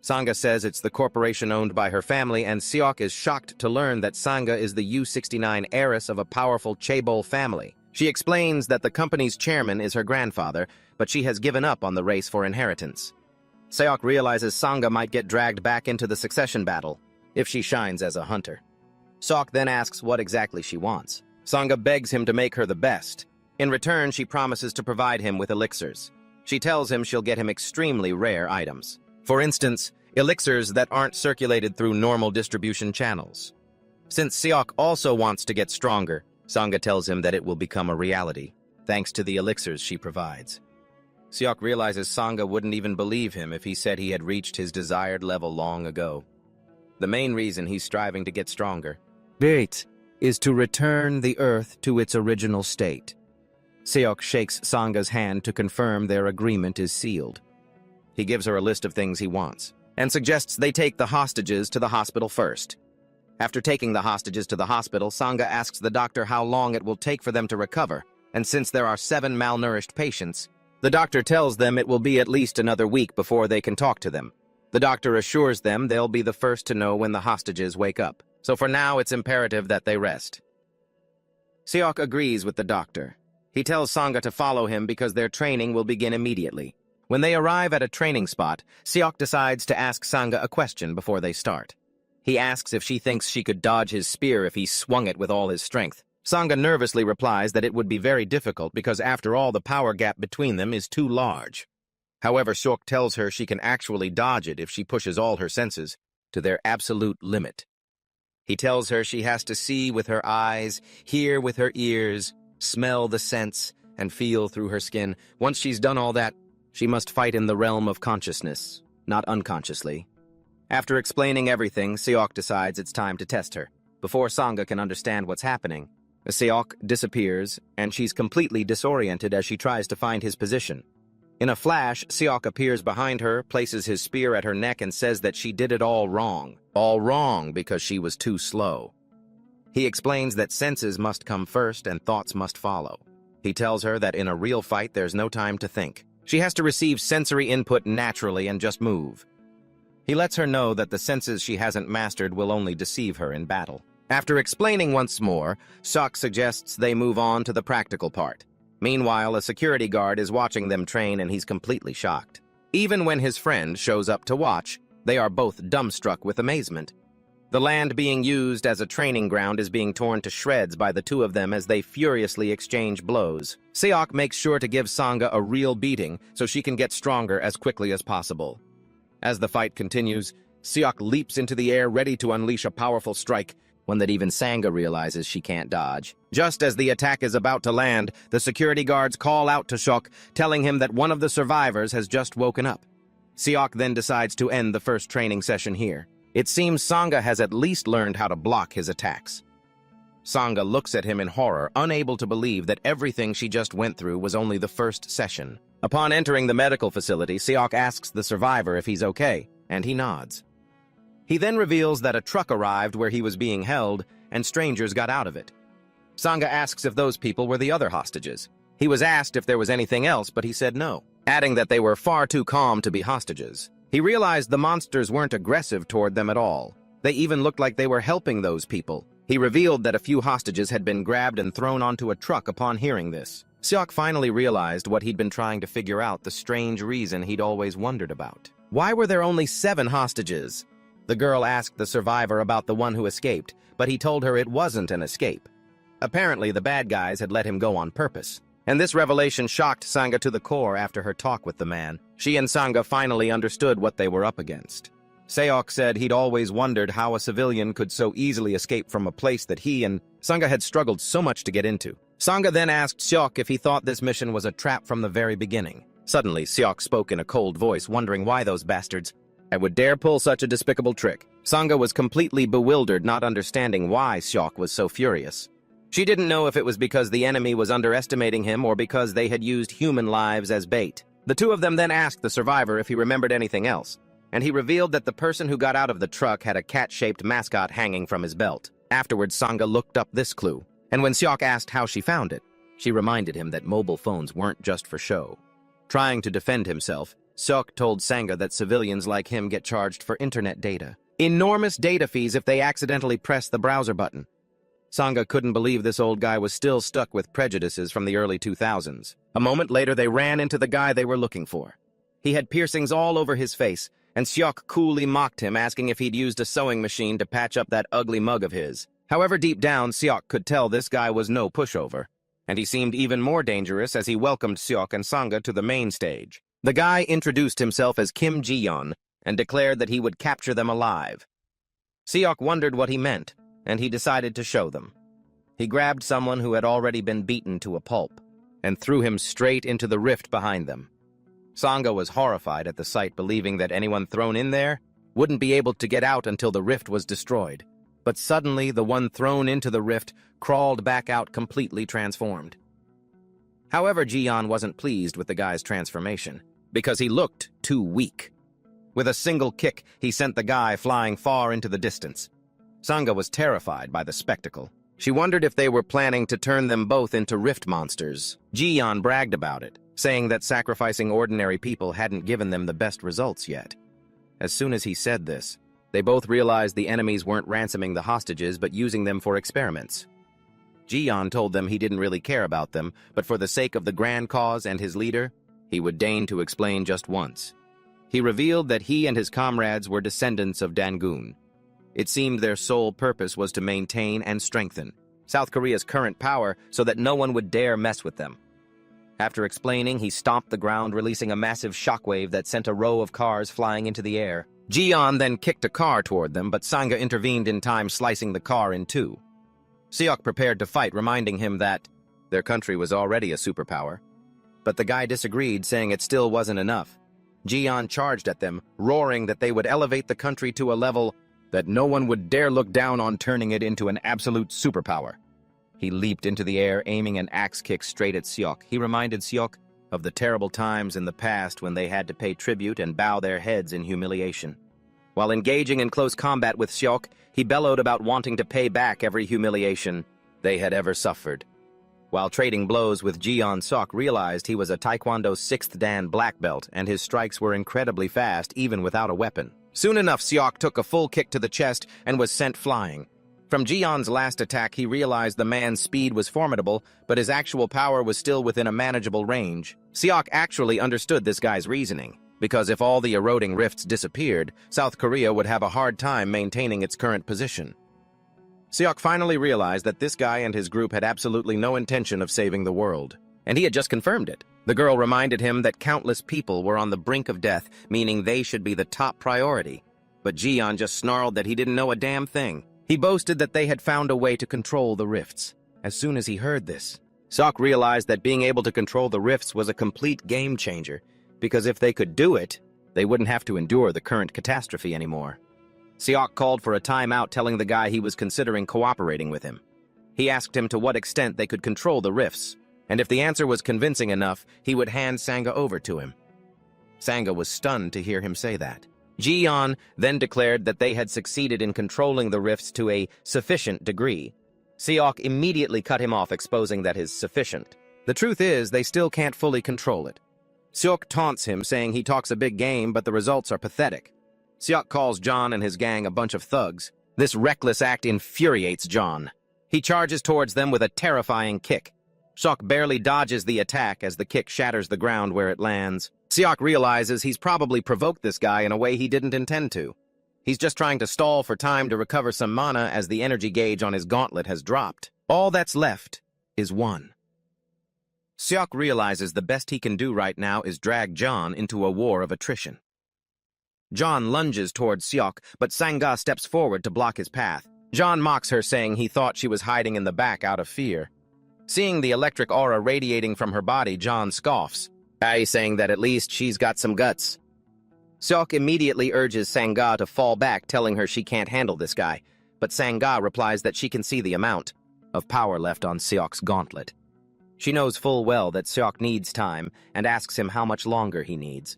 Sunga says it's the corporation owned by her family, and Seok is shocked to learn that Sunga is the U-69 heiress of a powerful Chaebol family. She explains that the company's chairman is her grandfather, but she has given up on the race for inheritance. Seok realizes Sangha might get dragged back into the succession battle if she shines as a hunter. Seok then asks what exactly she wants. Sangha begs him to make her the best. In return, she promises to provide him with elixirs. She tells him she'll get him extremely rare items. For instance, elixirs that aren't circulated through normal distribution channels. Since Seok also wants to get stronger, Sangha tells him that it will become a reality, thanks to the elixirs she provides. Seok realizes Sangha wouldn't even believe him if he said he had reached his desired level long ago. The main reason he's striving to get stronger is to return the Earth to its original state. Seok shakes Sangha's hand to confirm their agreement is sealed. He gives her a list of things he wants, and suggests they take the hostages to the hospital first. After taking the hostages to the hospital, Sangha asks the doctor how long it will take for them to recover, and since there are 7 malnourished patients, the doctor tells them it will be at least another week before they can talk to them. The doctor assures them they'll be the first to know when the hostages wake up, so for now it's imperative that they rest. Seok agrees with the doctor. He tells Sangha to follow him because their training will begin immediately. When they arrive at a training spot, Seok decides to ask Sangha a question before they start. He asks if she thinks she could dodge his spear if he swung it with all his strength. Sangha nervously replies that it would be very difficult because after all the power gap between them is too large. However, Seok tells her she can actually dodge it if she pushes all her senses to their absolute limit. He tells her she has to see with her eyes, hear with her ears, smell the scents, and feel through her skin. Once she's done all that, she must fight in the realm of consciousness, not unconsciously. After explaining everything, Seok decides it's time to test her. Before Sangha can understand what's happening, Seok disappears, and she's completely disoriented as she tries to find his position. In a flash, Seok appears behind her, places his spear at her neck, and says that she did it all wrong. All wrong because she was too slow. He explains that senses must come first and thoughts must follow. He tells her that in a real fight there's no time to think. She has to receive sensory input naturally and just move. He lets her know that the senses she hasn't mastered will only deceive her in battle. After explaining once more, Seok suggests they move on to the practical part. Meanwhile, a security guard is watching them train and he's completely shocked. Even when his friend shows up to watch, they are both dumbstruck with amazement. The land being used as a training ground is being torn to shreds by the two of them as they furiously exchange blows. Seok makes sure to give Sangha a real beating so she can get stronger as quickly as possible. As the fight continues, Seok leaps into the air ready to unleash a powerful strike, one that even Sangha realizes she can't dodge. Just as the attack is about to land, the security guards call out to Seok, telling him that one of the survivors has just woken up. Seok then decides to end the first training session here. It seems Sangha has at least learned how to block his attacks. Sangha looks at him in horror, unable to believe that everything she just went through was only the first session. Upon entering the medical facility, Seok asks the survivor if he's okay, and he nods. He then reveals that a truck arrived where he was being held, and strangers got out of it. Sangha asks if those people were the other hostages. He was asked if there was anything else, but he said no, adding that they were far too calm to be hostages. He realized the monsters weren't aggressive toward them at all. They even looked like they were helping those people. He revealed that a few hostages had been grabbed and thrown onto a truck upon hearing this. Seok finally realized what he'd been trying to figure out, the strange reason he'd always wondered about. Why were there only 7 hostages? The girl asked the survivor about the one who escaped, but he told her it wasn't an escape. Apparently, the bad guys had let him go on purpose. And this revelation shocked Sangha to the core after her talk with the man. She and Sangha finally understood what they were up against. Seok said he'd always wondered how a civilian could so easily escape from a place that he and Sangha had struggled so much to get into. Sangha then asked Seok if he thought this mission was a trap from the very beginning. Suddenly, Seok spoke in a cold voice, wondering why those bastards would dare pull such a despicable trick. Sangha was completely bewildered, not understanding why Seok was so furious. She didn't know if it was because the enemy was underestimating him or because they had used human lives as bait. The two of them then asked the survivor if he remembered anything else, and he revealed that the person who got out of the truck had a cat-shaped mascot hanging from his belt. Afterwards, Sangha looked up this clue, and when Seok asked how she found it, she reminded him that mobile phones weren't just for show. Trying to defend himself, Seok told Sangha that civilians like him get charged for internet data. Enormous data fees if they accidentally press the browser button. Sangha couldn't believe this old guy was still stuck with prejudices from the early 2000s. A moment later, they ran into the guy they were looking for. He had piercings all over his face, and Seok coolly mocked him, asking if he'd used a sewing machine to patch up that ugly mug of his. However, deep down, Seok could tell this guy was no pushover, and he seemed even more dangerous as he welcomed Seok and Sangha to the main stage. The guy introduced himself as Kim Ji-yeon and declared that he would capture them alive. Seok wondered what he meant, and he decided to show them. He grabbed someone who had already been beaten to a pulp and threw him straight into the rift behind them. Sangha was horrified at the sight, believing that anyone thrown in there wouldn't be able to get out until the rift was destroyed. But suddenly, the one thrown into the rift crawled back out completely transformed. However, Ji-yeon wasn't pleased with the guy's transformation, because he looked too weak. With a single kick, he sent the guy flying far into the distance. Sangha was terrified by the spectacle. She wondered if they were planning to turn them both into rift monsters. Ji-yeon bragged about it, saying that sacrificing ordinary people hadn't given them the best results yet. As soon as he said this, they both realized the enemies weren't ransoming the hostages but using them for experiments. Ji-yeon told them he didn't really care about them, but for the sake of the grand cause and his leader, he would deign to explain just once. He revealed that he and his comrades were descendants of Dangun. It seemed their sole purpose was to maintain and strengthen South Korea's current power so that no one would dare mess with them. After explaining, he stomped the ground, releasing a massive shockwave that sent a row of cars flying into the air. Ji-yeon then kicked a car toward them, but Sangha intervened in time, slicing the car in two. Seok prepared to fight, reminding him that their country was already a superpower. But the guy disagreed, saying it still wasn't enough. Ji-yeon charged at them, roaring that they would elevate the country to a level that no one would dare look down on, turning it into an absolute superpower. He leaped into the air, aiming an axe kick straight at Seok. He reminded Seok of the terrible times in the past when they had to pay tribute and bow their heads in humiliation. While engaging in close combat with Seok, he bellowed about wanting to pay back every humiliation they had ever suffered. While trading blows with Ji-yeon, Seok realized he was a Taekwondo 6th Dan black belt, and his strikes were incredibly fast even without a weapon. Soon enough, Seok took a full kick to the chest and was sent flying. From Ji-yeon's last attack, he realized the man's speed was formidable, but his actual power was still within a manageable range. Seok actually understood this guy's reasoning, because if all the eroding rifts disappeared, South Korea would have a hard time maintaining its current position. Seok finally realized that this guy and his group had absolutely no intention of saving the world, and he had just confirmed it. The girl reminded him that countless people were on the brink of death, meaning they should be the top priority. But Ji-yeon just snarled that he didn't know a damn thing. He boasted that they had found a way to control the rifts. As soon as he heard this, Seok realized that being able to control the rifts was a complete game changer, because if they could do it, they wouldn't have to endure the current catastrophe anymore. Seok called for a timeout, telling the guy he was considering cooperating with him. He asked him to what extent they could control the rifts, and if the answer was convincing enough, he would hand Sangha over to him. Sangha was stunned to hear him say that. Ji-yeon then declared that they had succeeded in controlling the rifts to a sufficient degree. Seok immediately cut him off, exposing that his sufficient. The truth is, they still can't fully control it. Seok taunts him, saying he talks a big game, but the results are pathetic. Seok calls John and his gang a bunch of thugs. This reckless act infuriates John. He charges towards them with a terrifying kick. Seok barely dodges the attack as the kick shatters the ground where it lands. Seok realizes he's probably provoked this guy in a way he didn't intend to. He's just trying to stall for time to recover some mana as the energy gauge on his gauntlet has dropped. All that's left is 1. Seok realizes the best he can do right now is drag John into a war of attrition. John lunges towards Seok, but Sangha steps forward to block his path. John mocks her, saying he thought she was hiding in the back out of fear. Seeing the electric aura radiating from her body, John scoffs, saying that at least she's got some guts. Seok immediately urges Sangha to fall back, telling her she can't handle this guy, but Sangha replies that she can see the amount of power left on Seok's gauntlet. She knows full well that Seok needs time and asks him how much longer he needs.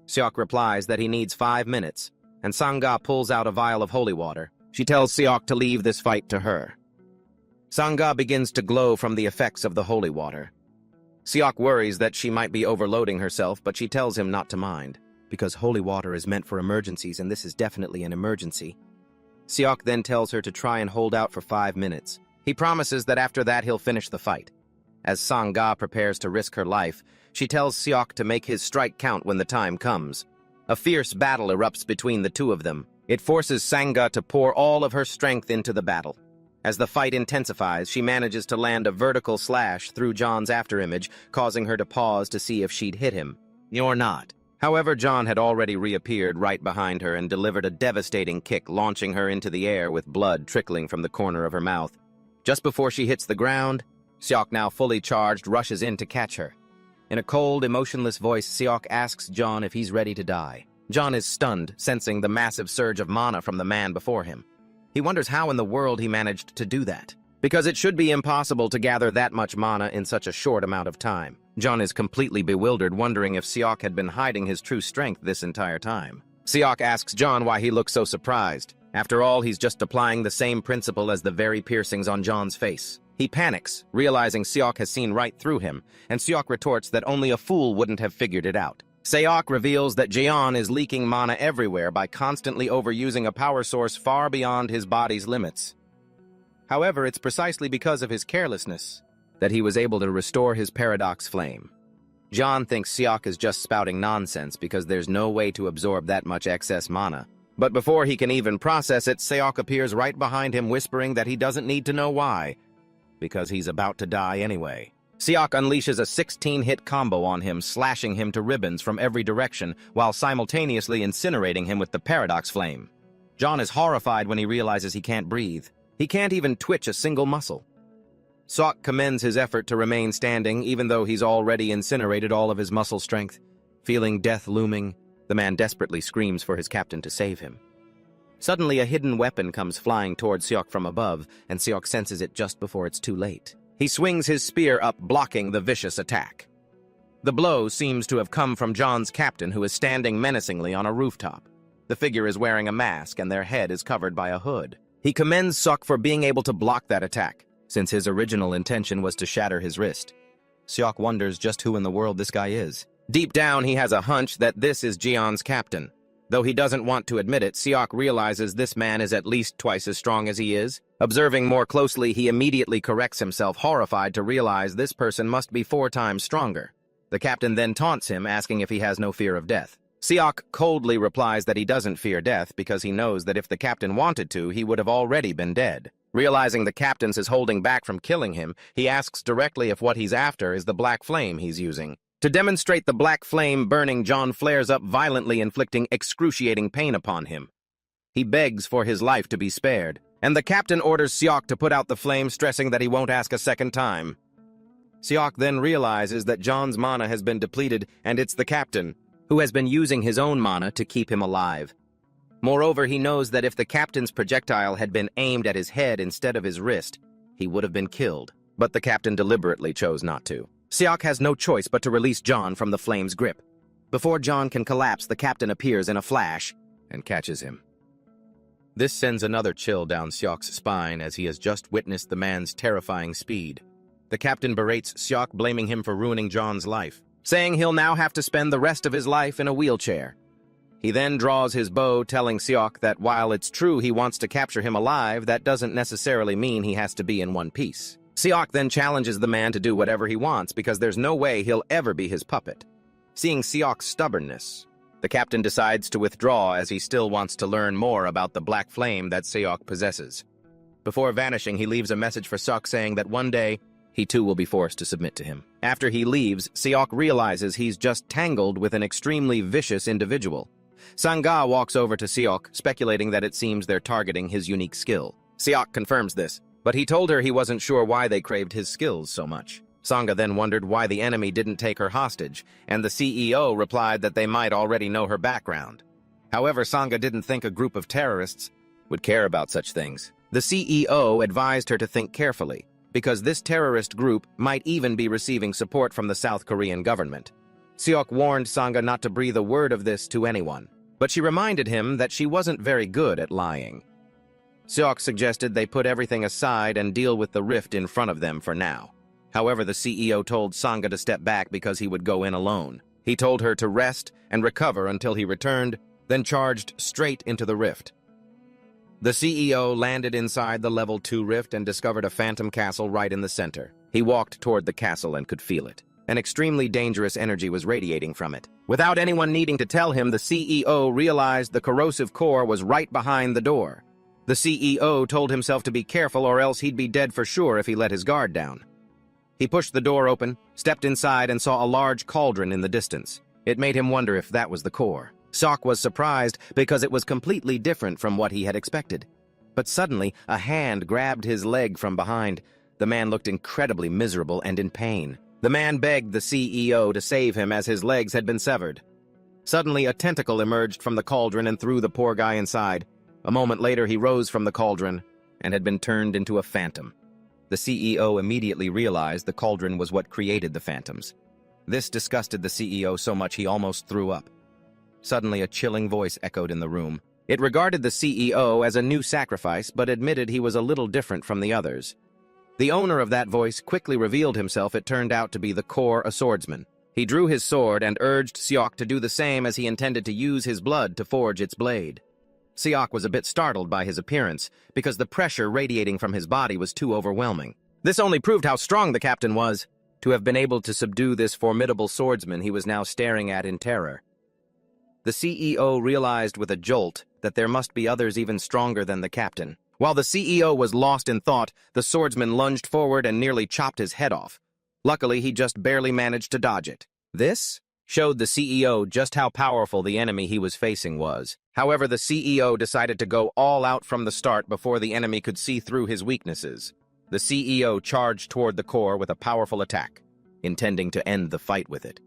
Seok replies that he needs 5 minutes, and Sangha pulls out a vial of holy water. She tells Seok to leave this fight to her. Sangha begins to glow from the effects of the holy water. Seok worries that she might be overloading herself, but she tells him not to mind, because holy water is meant for emergencies, and this is definitely an emergency. Seok then tells her to try and hold out for 5 minutes. He promises that after that he'll finish the fight. As Sangha prepares to risk her life, she tells Seok to make his strike count when the time comes. A fierce battle erupts between the two of them. It forces Sangha to pour all of her strength into the battle. As the fight intensifies, she manages to land a vertical slash through John's afterimage, causing her to pause to see if she'd hit him. Or not. However, John had already reappeared right behind her and delivered a devastating kick, launching her into the air with blood trickling from the corner of her mouth. Just before she hits the ground, Seok, now fully charged, rushes in to catch her. In a cold, emotionless voice, Seok asks John if he's ready to die. John is stunned, sensing the massive surge of mana from the man before him. He wonders how in the world he managed to do that, because it should be impossible to gather that much mana in such a short amount of time. John is completely bewildered, wondering if Seok had been hiding his true strength this entire time. Seok asks John why he looks so surprised. After all, he's just applying the same principle as the very piercings on John's face. He panics, realizing Seok has seen right through him, and Seok retorts that only a fool wouldn't have figured it out. Seok reveals that Jeon is leaking mana everywhere by constantly overusing a power source far beyond his body's limits. However, it's precisely because of his carelessness that he was able to restore his paradox flame. John thinks Seok is just spouting nonsense because there's no way to absorb that much excess mana. But before he can even process it, Seok appears right behind him, whispering that he doesn't need to know why, because he's about to die anyway. Seok unleashes a 16-hit combo on him, slashing him to ribbons from every direction, while simultaneously incinerating him with the paradox flame. John is horrified when he realizes he can't breathe. He can't even twitch a single muscle. Seok commends his effort to remain standing, even though he's already incinerated all of his muscle strength. Feeling death looming, the man desperately screams for his captain to save him. Suddenly, a hidden weapon comes flying towards Seok from above, and Seok senses it just before it's too late. He swings his spear up, blocking the vicious attack. The blow seems to have come from John's captain, who is standing menacingly on a rooftop. The figure is wearing a mask, and their head is covered by a hood. He commends Seok for being able to block that attack, since his original intention was to shatter his wrist. Seok wonders just who in the world this guy is. Deep down, he has a hunch that this is Jeon's captain. Though he doesn't want to admit it, Seok realizes this man is at least twice as strong as he is. Observing more closely, he immediately corrects himself, horrified to realize this person must be 4 times stronger. The captain then taunts him, asking if he has no fear of death. Seok coldly replies that he doesn't fear death because he knows that if the captain wanted to, he would have already been dead. Realizing the captain is holding back from killing him, he asks directly if what he's after is the black flame he's using. To demonstrate the black flame burning, John flares up violently, inflicting excruciating pain upon him. He begs for his life to be spared, and the captain orders Seok to put out the flame, stressing that he won't ask a second time. Seok then realizes that John's mana has been depleted, and it's the captain, who has been using his own mana to keep him alive. Moreover, he knows that if the captain's projectile had been aimed at his head instead of his wrist, he would have been killed, but the captain deliberately chose not to. Seok has no choice but to release John from the flame's grip. Before John can collapse, the captain appears in a flash and catches him. This sends another chill down Seok's spine as he has just witnessed the man's terrifying speed. The captain berates Seok, blaming him for ruining John's life, saying he'll now have to spend the rest of his life in a wheelchair. He then draws his bow, telling Seok that while it's true he wants to capture him alive, that doesn't necessarily mean he has to be in one piece. Seok then challenges the man to do whatever he wants because there's no way he'll ever be his puppet. Seeing Seok's stubbornness, the captain decides to withdraw as he still wants to learn more about the black flame that Seok possesses. Before vanishing, he leaves a message for Seok saying that one day, he too will be forced to submit to him. After he leaves, Seok realizes he's just tangled with an extremely vicious individual. Sangha walks over to Seok, speculating that it seems they're targeting his unique skill. Seok confirms this, but he told her he wasn't sure why they craved his skills so much. Sangha then wondered why the enemy didn't take her hostage, and the CEO replied that they might already know her background. However, Sangha didn't think a group of terrorists would care about such things. The CEO advised her to think carefully, because this terrorist group might even be receiving support from the South Korean government. Seok warned Sangha not to breathe a word of this to anyone, but she reminded him that she wasn't very good at lying. Seok suggested they put everything aside and deal with the rift in front of them for now. However, the CEO told Sangha to step back because he would go in alone. He told her to rest and recover until he returned, then charged straight into the rift. The CEO landed inside the level 2 rift and discovered a phantom castle right in the center. He walked toward the castle and could feel it. An extremely dangerous energy was radiating from it. Without anyone needing to tell him, the CEO realized the corrosive core was right behind the door. The CEO told himself to be careful or else he'd be dead for sure if he let his guard down. He pushed the door open, stepped inside, and saw a large cauldron in the distance. It made him wonder if that was the core. Seok was surprised because it was completely different from what he had expected. But suddenly, a hand grabbed his leg from behind. The man looked incredibly miserable and in pain. The man begged the CEO to save him as his legs had been severed. Suddenly, a tentacle emerged from the cauldron and threw the poor guy inside. A moment later, he rose from the cauldron and had been turned into a phantom. The CEO immediately realized the cauldron was what created the phantoms. This disgusted the CEO so much he almost threw up. Suddenly, a chilling voice echoed in the room. It regarded the CEO as a new sacrifice, but admitted he was a little different from the others. The owner of that voice quickly revealed himself. It turned out to be the core, a swordsman. He drew his sword and urged Seok to do the same, as he intended to use his blood to forge its blade. Seok was a bit startled by his appearance, because the pressure radiating from his body was too overwhelming. This only proved how strong the captain was. To have been able to subdue this formidable swordsman he was now staring at in terror. The CEO realized with a jolt that there must be others even stronger than the captain. While the CEO was lost in thought, the swordsman lunged forward and nearly chopped his head off. Luckily, he just barely managed to dodge it. This showed the CEO just how powerful the enemy he was facing was. However, the CEO decided to go all out from the start before the enemy could see through his weaknesses. The CEO charged toward the core with a powerful attack, intending to end the fight with it.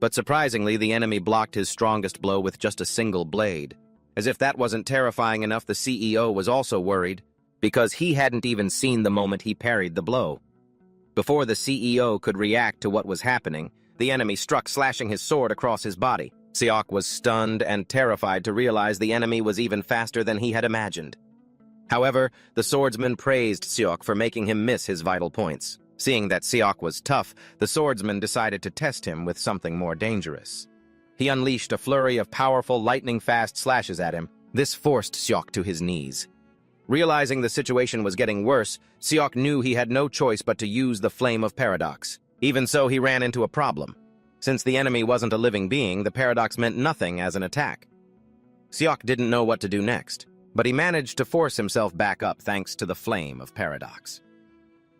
But surprisingly, the enemy blocked his strongest blow with just a single blade. As if that wasn't terrifying enough, the CEO was also worried, because he hadn't even seen the moment he parried the blow. Before the CEO could react to what was happening, the enemy struck, slashing his sword across his body. Seok was stunned and terrified to realize the enemy was even faster than he had imagined. However, the swordsman praised Seok for making him miss his vital points. Seeing that Seok was tough, the swordsman decided to test him with something more dangerous. He unleashed a flurry of powerful, lightning-fast slashes at him. This forced Seok to his knees. Realizing the situation was getting worse, Seok knew he had no choice but to use the Flame of Paradox. Even so, he ran into a problem. Since the enemy wasn't a living being, the paradox meant nothing as an attack. Seok didn't know what to do next, but he managed to force himself back up thanks to the Flame of Paradox.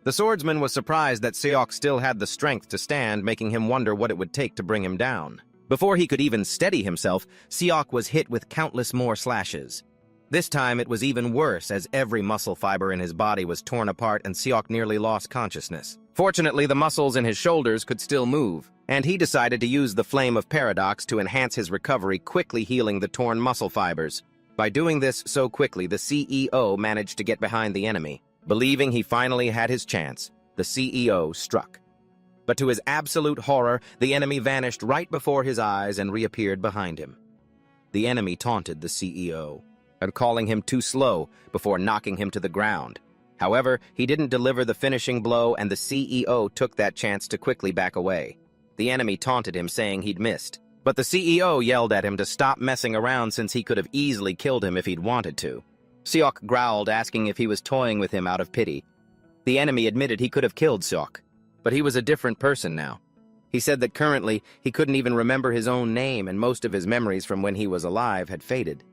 The swordsman was surprised that Seok still had the strength to stand, making him wonder what it would take to bring him down. Before he could even steady himself, Seok was hit with countless more slashes. This time it was even worse, as every muscle fiber in his body was torn apart and Seok nearly lost consciousness. Fortunately, the muscles in his shoulders could still move, and he decided to use the Flame of Paradox to enhance his recovery, quickly healing the torn muscle fibers. By doing this so quickly, the CEO managed to get behind the enemy. Believing he finally had his chance, the CEO struck. But to his absolute horror, the enemy vanished right before his eyes and reappeared behind him. The enemy taunted the CEO, and calling him too slow before knocking him to the ground. However, he didn't deliver the finishing blow, and the CEO took that chance to quickly back away. The enemy taunted him, saying he'd missed. But the CEO yelled at him to stop messing around, since he could have easily killed him if he'd wanted to. Seok growled, asking if he was toying with him out of pity. The enemy admitted he could have killed Seok, but he was a different person now. He said that currently he couldn't even remember his own name, and most of his memories from when he was alive had faded.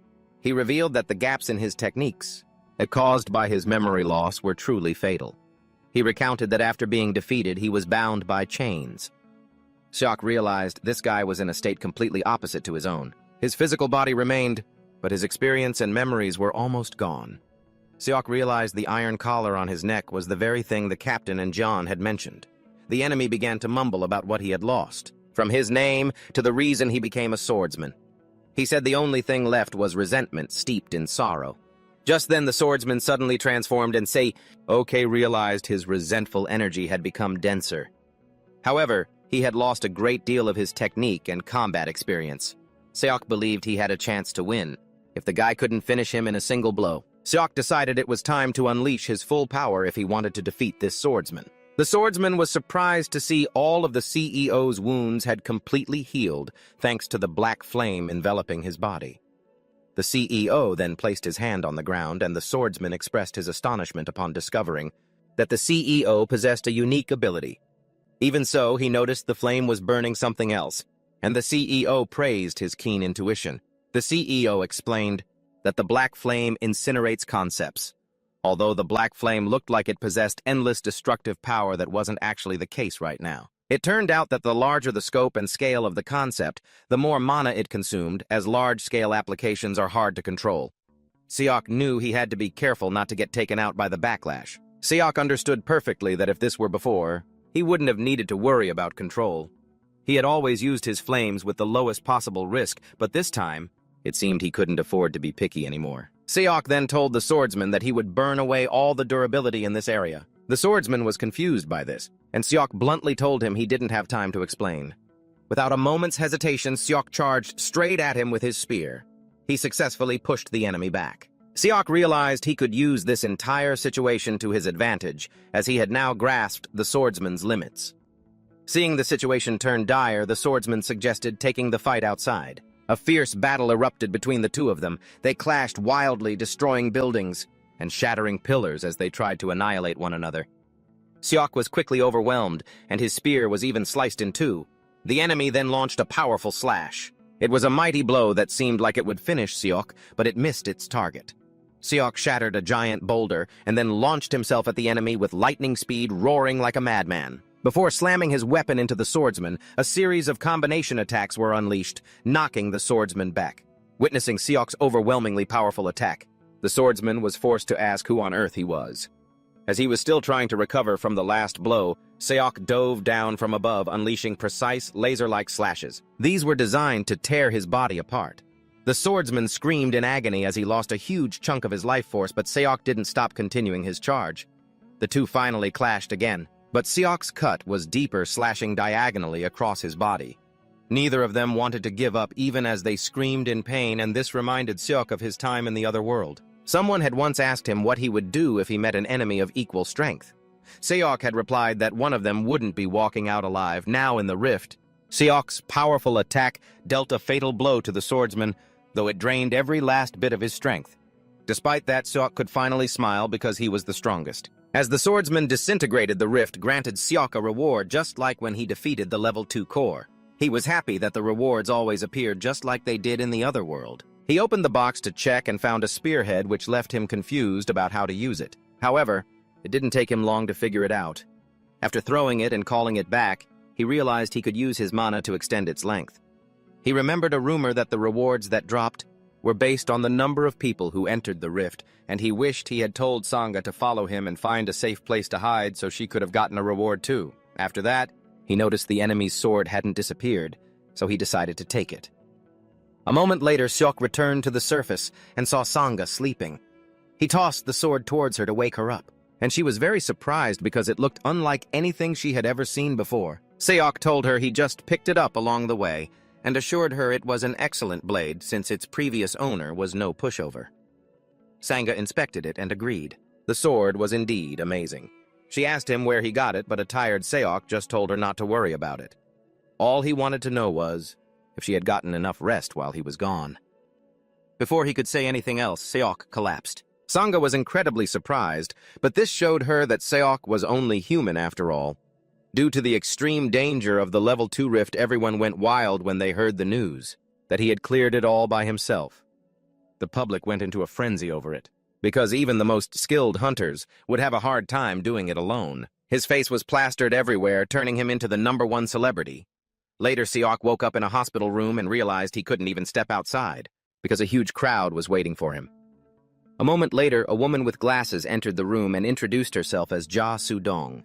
He revealed that the gaps in his techniques, caused by his memory loss, were truly fatal. He recounted that after being defeated, he was bound by chains. Seok realized this guy was in a state completely opposite to his own. His physical body remained, but his experience and memories were almost gone. Seok realized the iron collar on his neck was the very thing the captain and John had mentioned. The enemy began to mumble about what he had lost, from his name to the reason he became a swordsman. He said the only thing left was resentment steeped in sorrow. Just then the swordsman suddenly transformed, and OK realized his resentful energy had become denser. However, he had lost a great deal of his technique and combat experience. Seok believed he had a chance to win, if the guy couldn't finish him in a single blow. Seok decided it was time to unleash his full power if he wanted to defeat this swordsman. The swordsman was surprised to see all of the CEO's wounds had completely healed, thanks to the black flame enveloping his body. The CEO then placed his hand on the ground, and the swordsman expressed his astonishment upon discovering that the CEO possessed a unique ability. Even so, he noticed the flame was burning something else, and the CEO praised his keen intuition. The CEO explained that the black flame incinerates concepts. Although the black flame looked like it possessed endless destructive power, that wasn't actually the case right now. It turned out that the larger the scope and scale of the concept, the more mana it consumed, as large-scale applications are hard to control. Seok knew he had to be careful not to get taken out by the backlash. Seok understood perfectly that if this were before, he wouldn't have needed to worry about control. He had always used his flames with the lowest possible risk, but this time, it seemed he couldn't afford to be picky anymore. Seok then told the swordsman that he would burn away all the durability in this area. The swordsman was confused by this, and Seok bluntly told him he didn't have time to explain. Without a moment's hesitation, Seok charged straight at him with his spear. He successfully pushed the enemy back. Seok realized he could use this entire situation to his advantage, as he had now grasped the swordsman's limits. Seeing the situation turn dire, the swordsman suggested taking the fight outside. A fierce battle erupted between the two of them. They clashed wildly, destroying buildings and shattering pillars as they tried to annihilate one another. Seok was quickly overwhelmed, and his spear was even sliced in two. The enemy then launched a powerful slash. It was a mighty blow that seemed like it would finish Seok, but it missed its target. Seok shattered a giant boulder and then launched himself at the enemy with lightning speed, roaring like a madman. Before slamming his weapon into the swordsman, a series of combination attacks were unleashed, knocking the swordsman back. Witnessing Seok's overwhelmingly powerful attack, the swordsman was forced to ask who on earth he was. As he was still trying to recover from the last blow, Seok dove down from above, unleashing precise, laser-like slashes. These were designed to tear his body apart. The swordsman screamed in agony as he lost a huge chunk of his life force, but Seok didn't stop continuing his charge. The two finally clashed again, but Seok's cut was deeper, slashing diagonally across his body. Neither of them wanted to give up even as they screamed in pain, and this reminded Seok of his time in the other world. Someone had once asked him what he would do if he met an enemy of equal strength. Seok had replied that one of them wouldn't be walking out alive. Now in the rift, Seok's powerful attack dealt a fatal blow to the swordsman, though it drained every last bit of his strength. Despite that, Seok could finally smile because he was the strongest. As the swordsman disintegrated, the rift granted Seok a reward just like when he defeated the level 2 core. He was happy that the rewards always appeared just like they did in the other world. He opened the box to check and found a spearhead, which left him confused about how to use it. However, it didn't take him long to figure it out. After throwing it and calling it back, he realized he could use his mana to extend its length. He remembered a rumor that the rewards that dropped were based on the number of people who entered the rift, and he wished he had told Sangha to follow him and find a safe place to hide so she could have gotten a reward too. After that, he noticed the enemy's sword hadn't disappeared, so he decided to take it. A moment later, Seok returned to the surface and saw Sangha sleeping. He tossed the sword towards her to wake her up, and she was very surprised because it looked unlike anything she had ever seen before. Seok told her he just picked it up along the way and assured her it was an excellent blade since its previous owner was no pushover. Sangha inspected it and agreed. The sword was indeed amazing. She asked him where he got it, but a tired Seok just told her not to worry about it. All he wanted to know was if she had gotten enough rest while he was gone. Before he could say anything else, Seok collapsed. Sangha was incredibly surprised, but this showed her that Seok was only human after all. Due to the extreme danger of the level 2 rift, everyone went wild when they heard the news that he had cleared it all by himself. The public went into a frenzy over it, because even the most skilled hunters would have a hard time doing it alone. His face was plastered everywhere, turning him into the #1 celebrity. Later, Seok woke up in a hospital room and realized he couldn't even step outside, because a huge crowd was waiting for him. A moment later, a woman with glasses entered the room and introduced herself as Ja Sudong.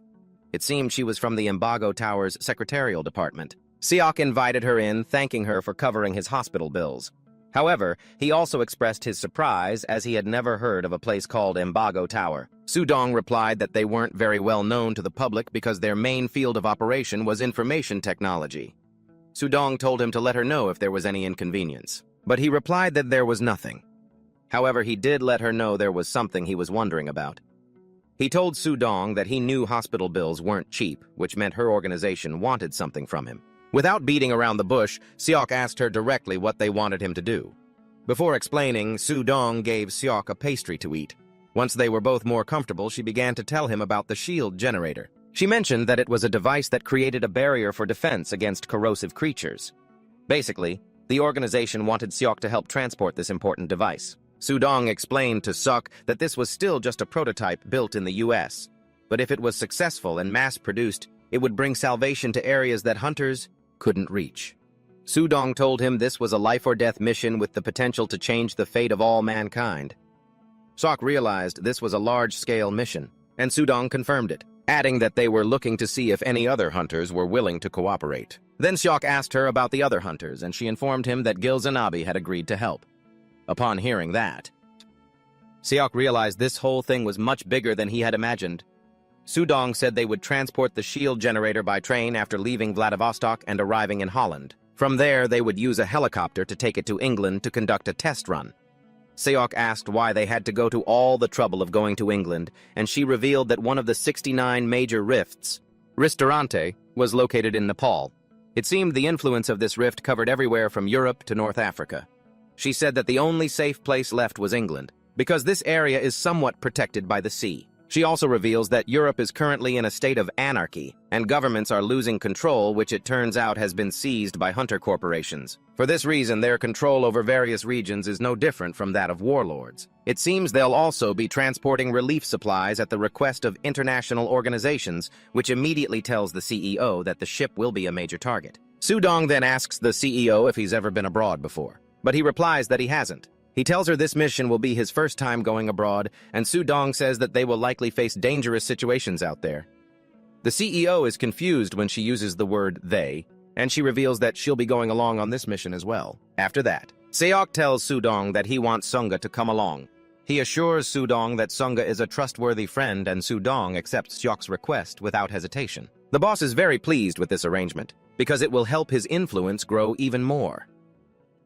It seemed she was from the Manhwa Tower's secretarial department. Seok invited her in, thanking her for covering his hospital bills. However, he also expressed his surprise as he had never heard of a place called Manhwa Tower. Sudong replied that they weren't very well known to the public because their main field of operation was information technology. Sudong told him to let her know if there was any inconvenience, but he replied that there was nothing. However, he did let her know there was something he was wondering about. He told Sudong that he knew hospital bills weren't cheap, which meant her organization wanted something from him. Without beating around the bush, Seok asked her directly what they wanted him to do. Before explaining, Sudong gave Seok a pastry to eat. Once they were both more comfortable, she began to tell him about the shield generator. She mentioned that it was a device that created a barrier for defense against corrosive creatures. Basically, the organization wanted Seok to help transport this important device. Sudong explained to Seok that this was still just a prototype built in the US, but if it was successful and mass-produced, it would bring salvation to areas that hunters couldn't reach. Sudong told him this was a life-or-death mission with the potential to change the fate of all mankind. Seok realized this was a large-scale mission, and Sudong confirmed it, adding that they were looking to see if any other hunters were willing to cooperate. Then Seok asked her about the other hunters, and she informed him that Gilzanabi had agreed to help. Upon hearing that, Seok realized this whole thing was much bigger than he had imagined. Sudong said they would transport the shield generator by train after leaving Vladivostok and arriving in Holland. From there, they would use a helicopter to take it to England to conduct a test run. Seok asked why they had to go to all the trouble of going to England, and she revealed that one of the 69 major rifts, Ristorante, was located in Nepal. It seemed the influence of this rift covered everywhere from Europe to North Africa. She said that the only safe place left was England, because this area is somewhat protected by the sea. She also reveals that Europe is currently in a state of anarchy, and governments are losing control, which it turns out has been seized by hunter corporations. For this reason, their control over various regions is no different from that of warlords. It seems they'll also be transporting relief supplies at the request of international organizations, which immediately tells the CEO that the ship will be a major target. Sudong then asks the CEO if he's ever been abroad before, but he replies that he hasn't. He tells her this mission will be his first time going abroad, and Sudong says that they will likely face dangerous situations out there. The CEO is confused when she uses the word they, and she reveals that she'll be going along on this mission as well. After that, Seok tells Sudong that he wants Sunga to come along. He assures Sudong that Sunga is a trustworthy friend, and Sudong accepts Seok's request without hesitation. The boss is very pleased with this arrangement, because it will help his influence grow even more.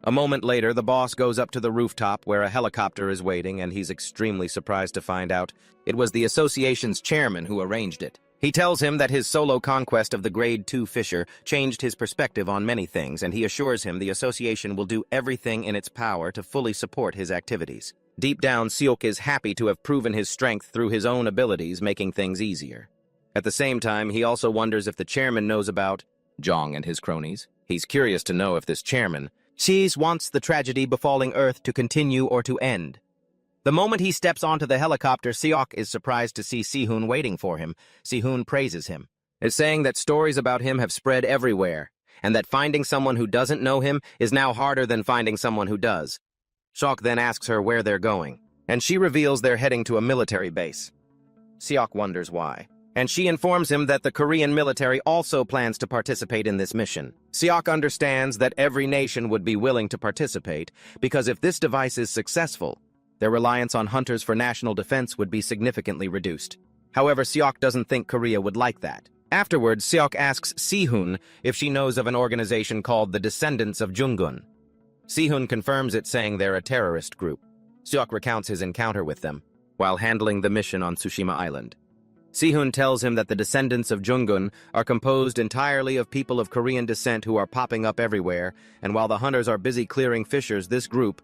A moment later, the boss goes up to the rooftop where a helicopter is waiting, and he's extremely surprised to find out it was the association's chairman who arranged it. He tells him that his solo conquest of the Grade 2 Fisher changed his perspective on many things, and he assures him the association will do everything in its power to fully support his activities. Deep down, Seok is happy to have proven his strength through his own abilities, making things easier. At the same time, he also wonders if the chairman knows about Jong and his cronies. He's curious to know if this chairman wants the tragedy befalling Earth to continue or to end. The moment he steps onto the helicopter, Seok is surprised to see Sihun waiting for him. Sihun praises him, saying that stories about him have spread everywhere, and that finding someone who doesn't know him is now harder than finding someone who does. Seok then asks her where they're going, and she reveals they're heading to a military base. Seok wonders why, and she informs him that the Korean military also plans to participate in this mission. Seok understands that every nation would be willing to participate, because if this device is successful, their reliance on hunters for national defense would be significantly reduced. However, Seok doesn't think Korea would like that. Afterwards, Seok asks Sihun if she knows of an organization called the Descendants of Jungun. Sihun confirms it, saying they're a terrorist group. Seok recounts his encounter with them while handling the mission on Tsushima Island. Sihun tells him that the descendants of Jungun are composed entirely of people of Korean descent who are popping up everywhere, and while the hunters are busy clearing fissures, this group,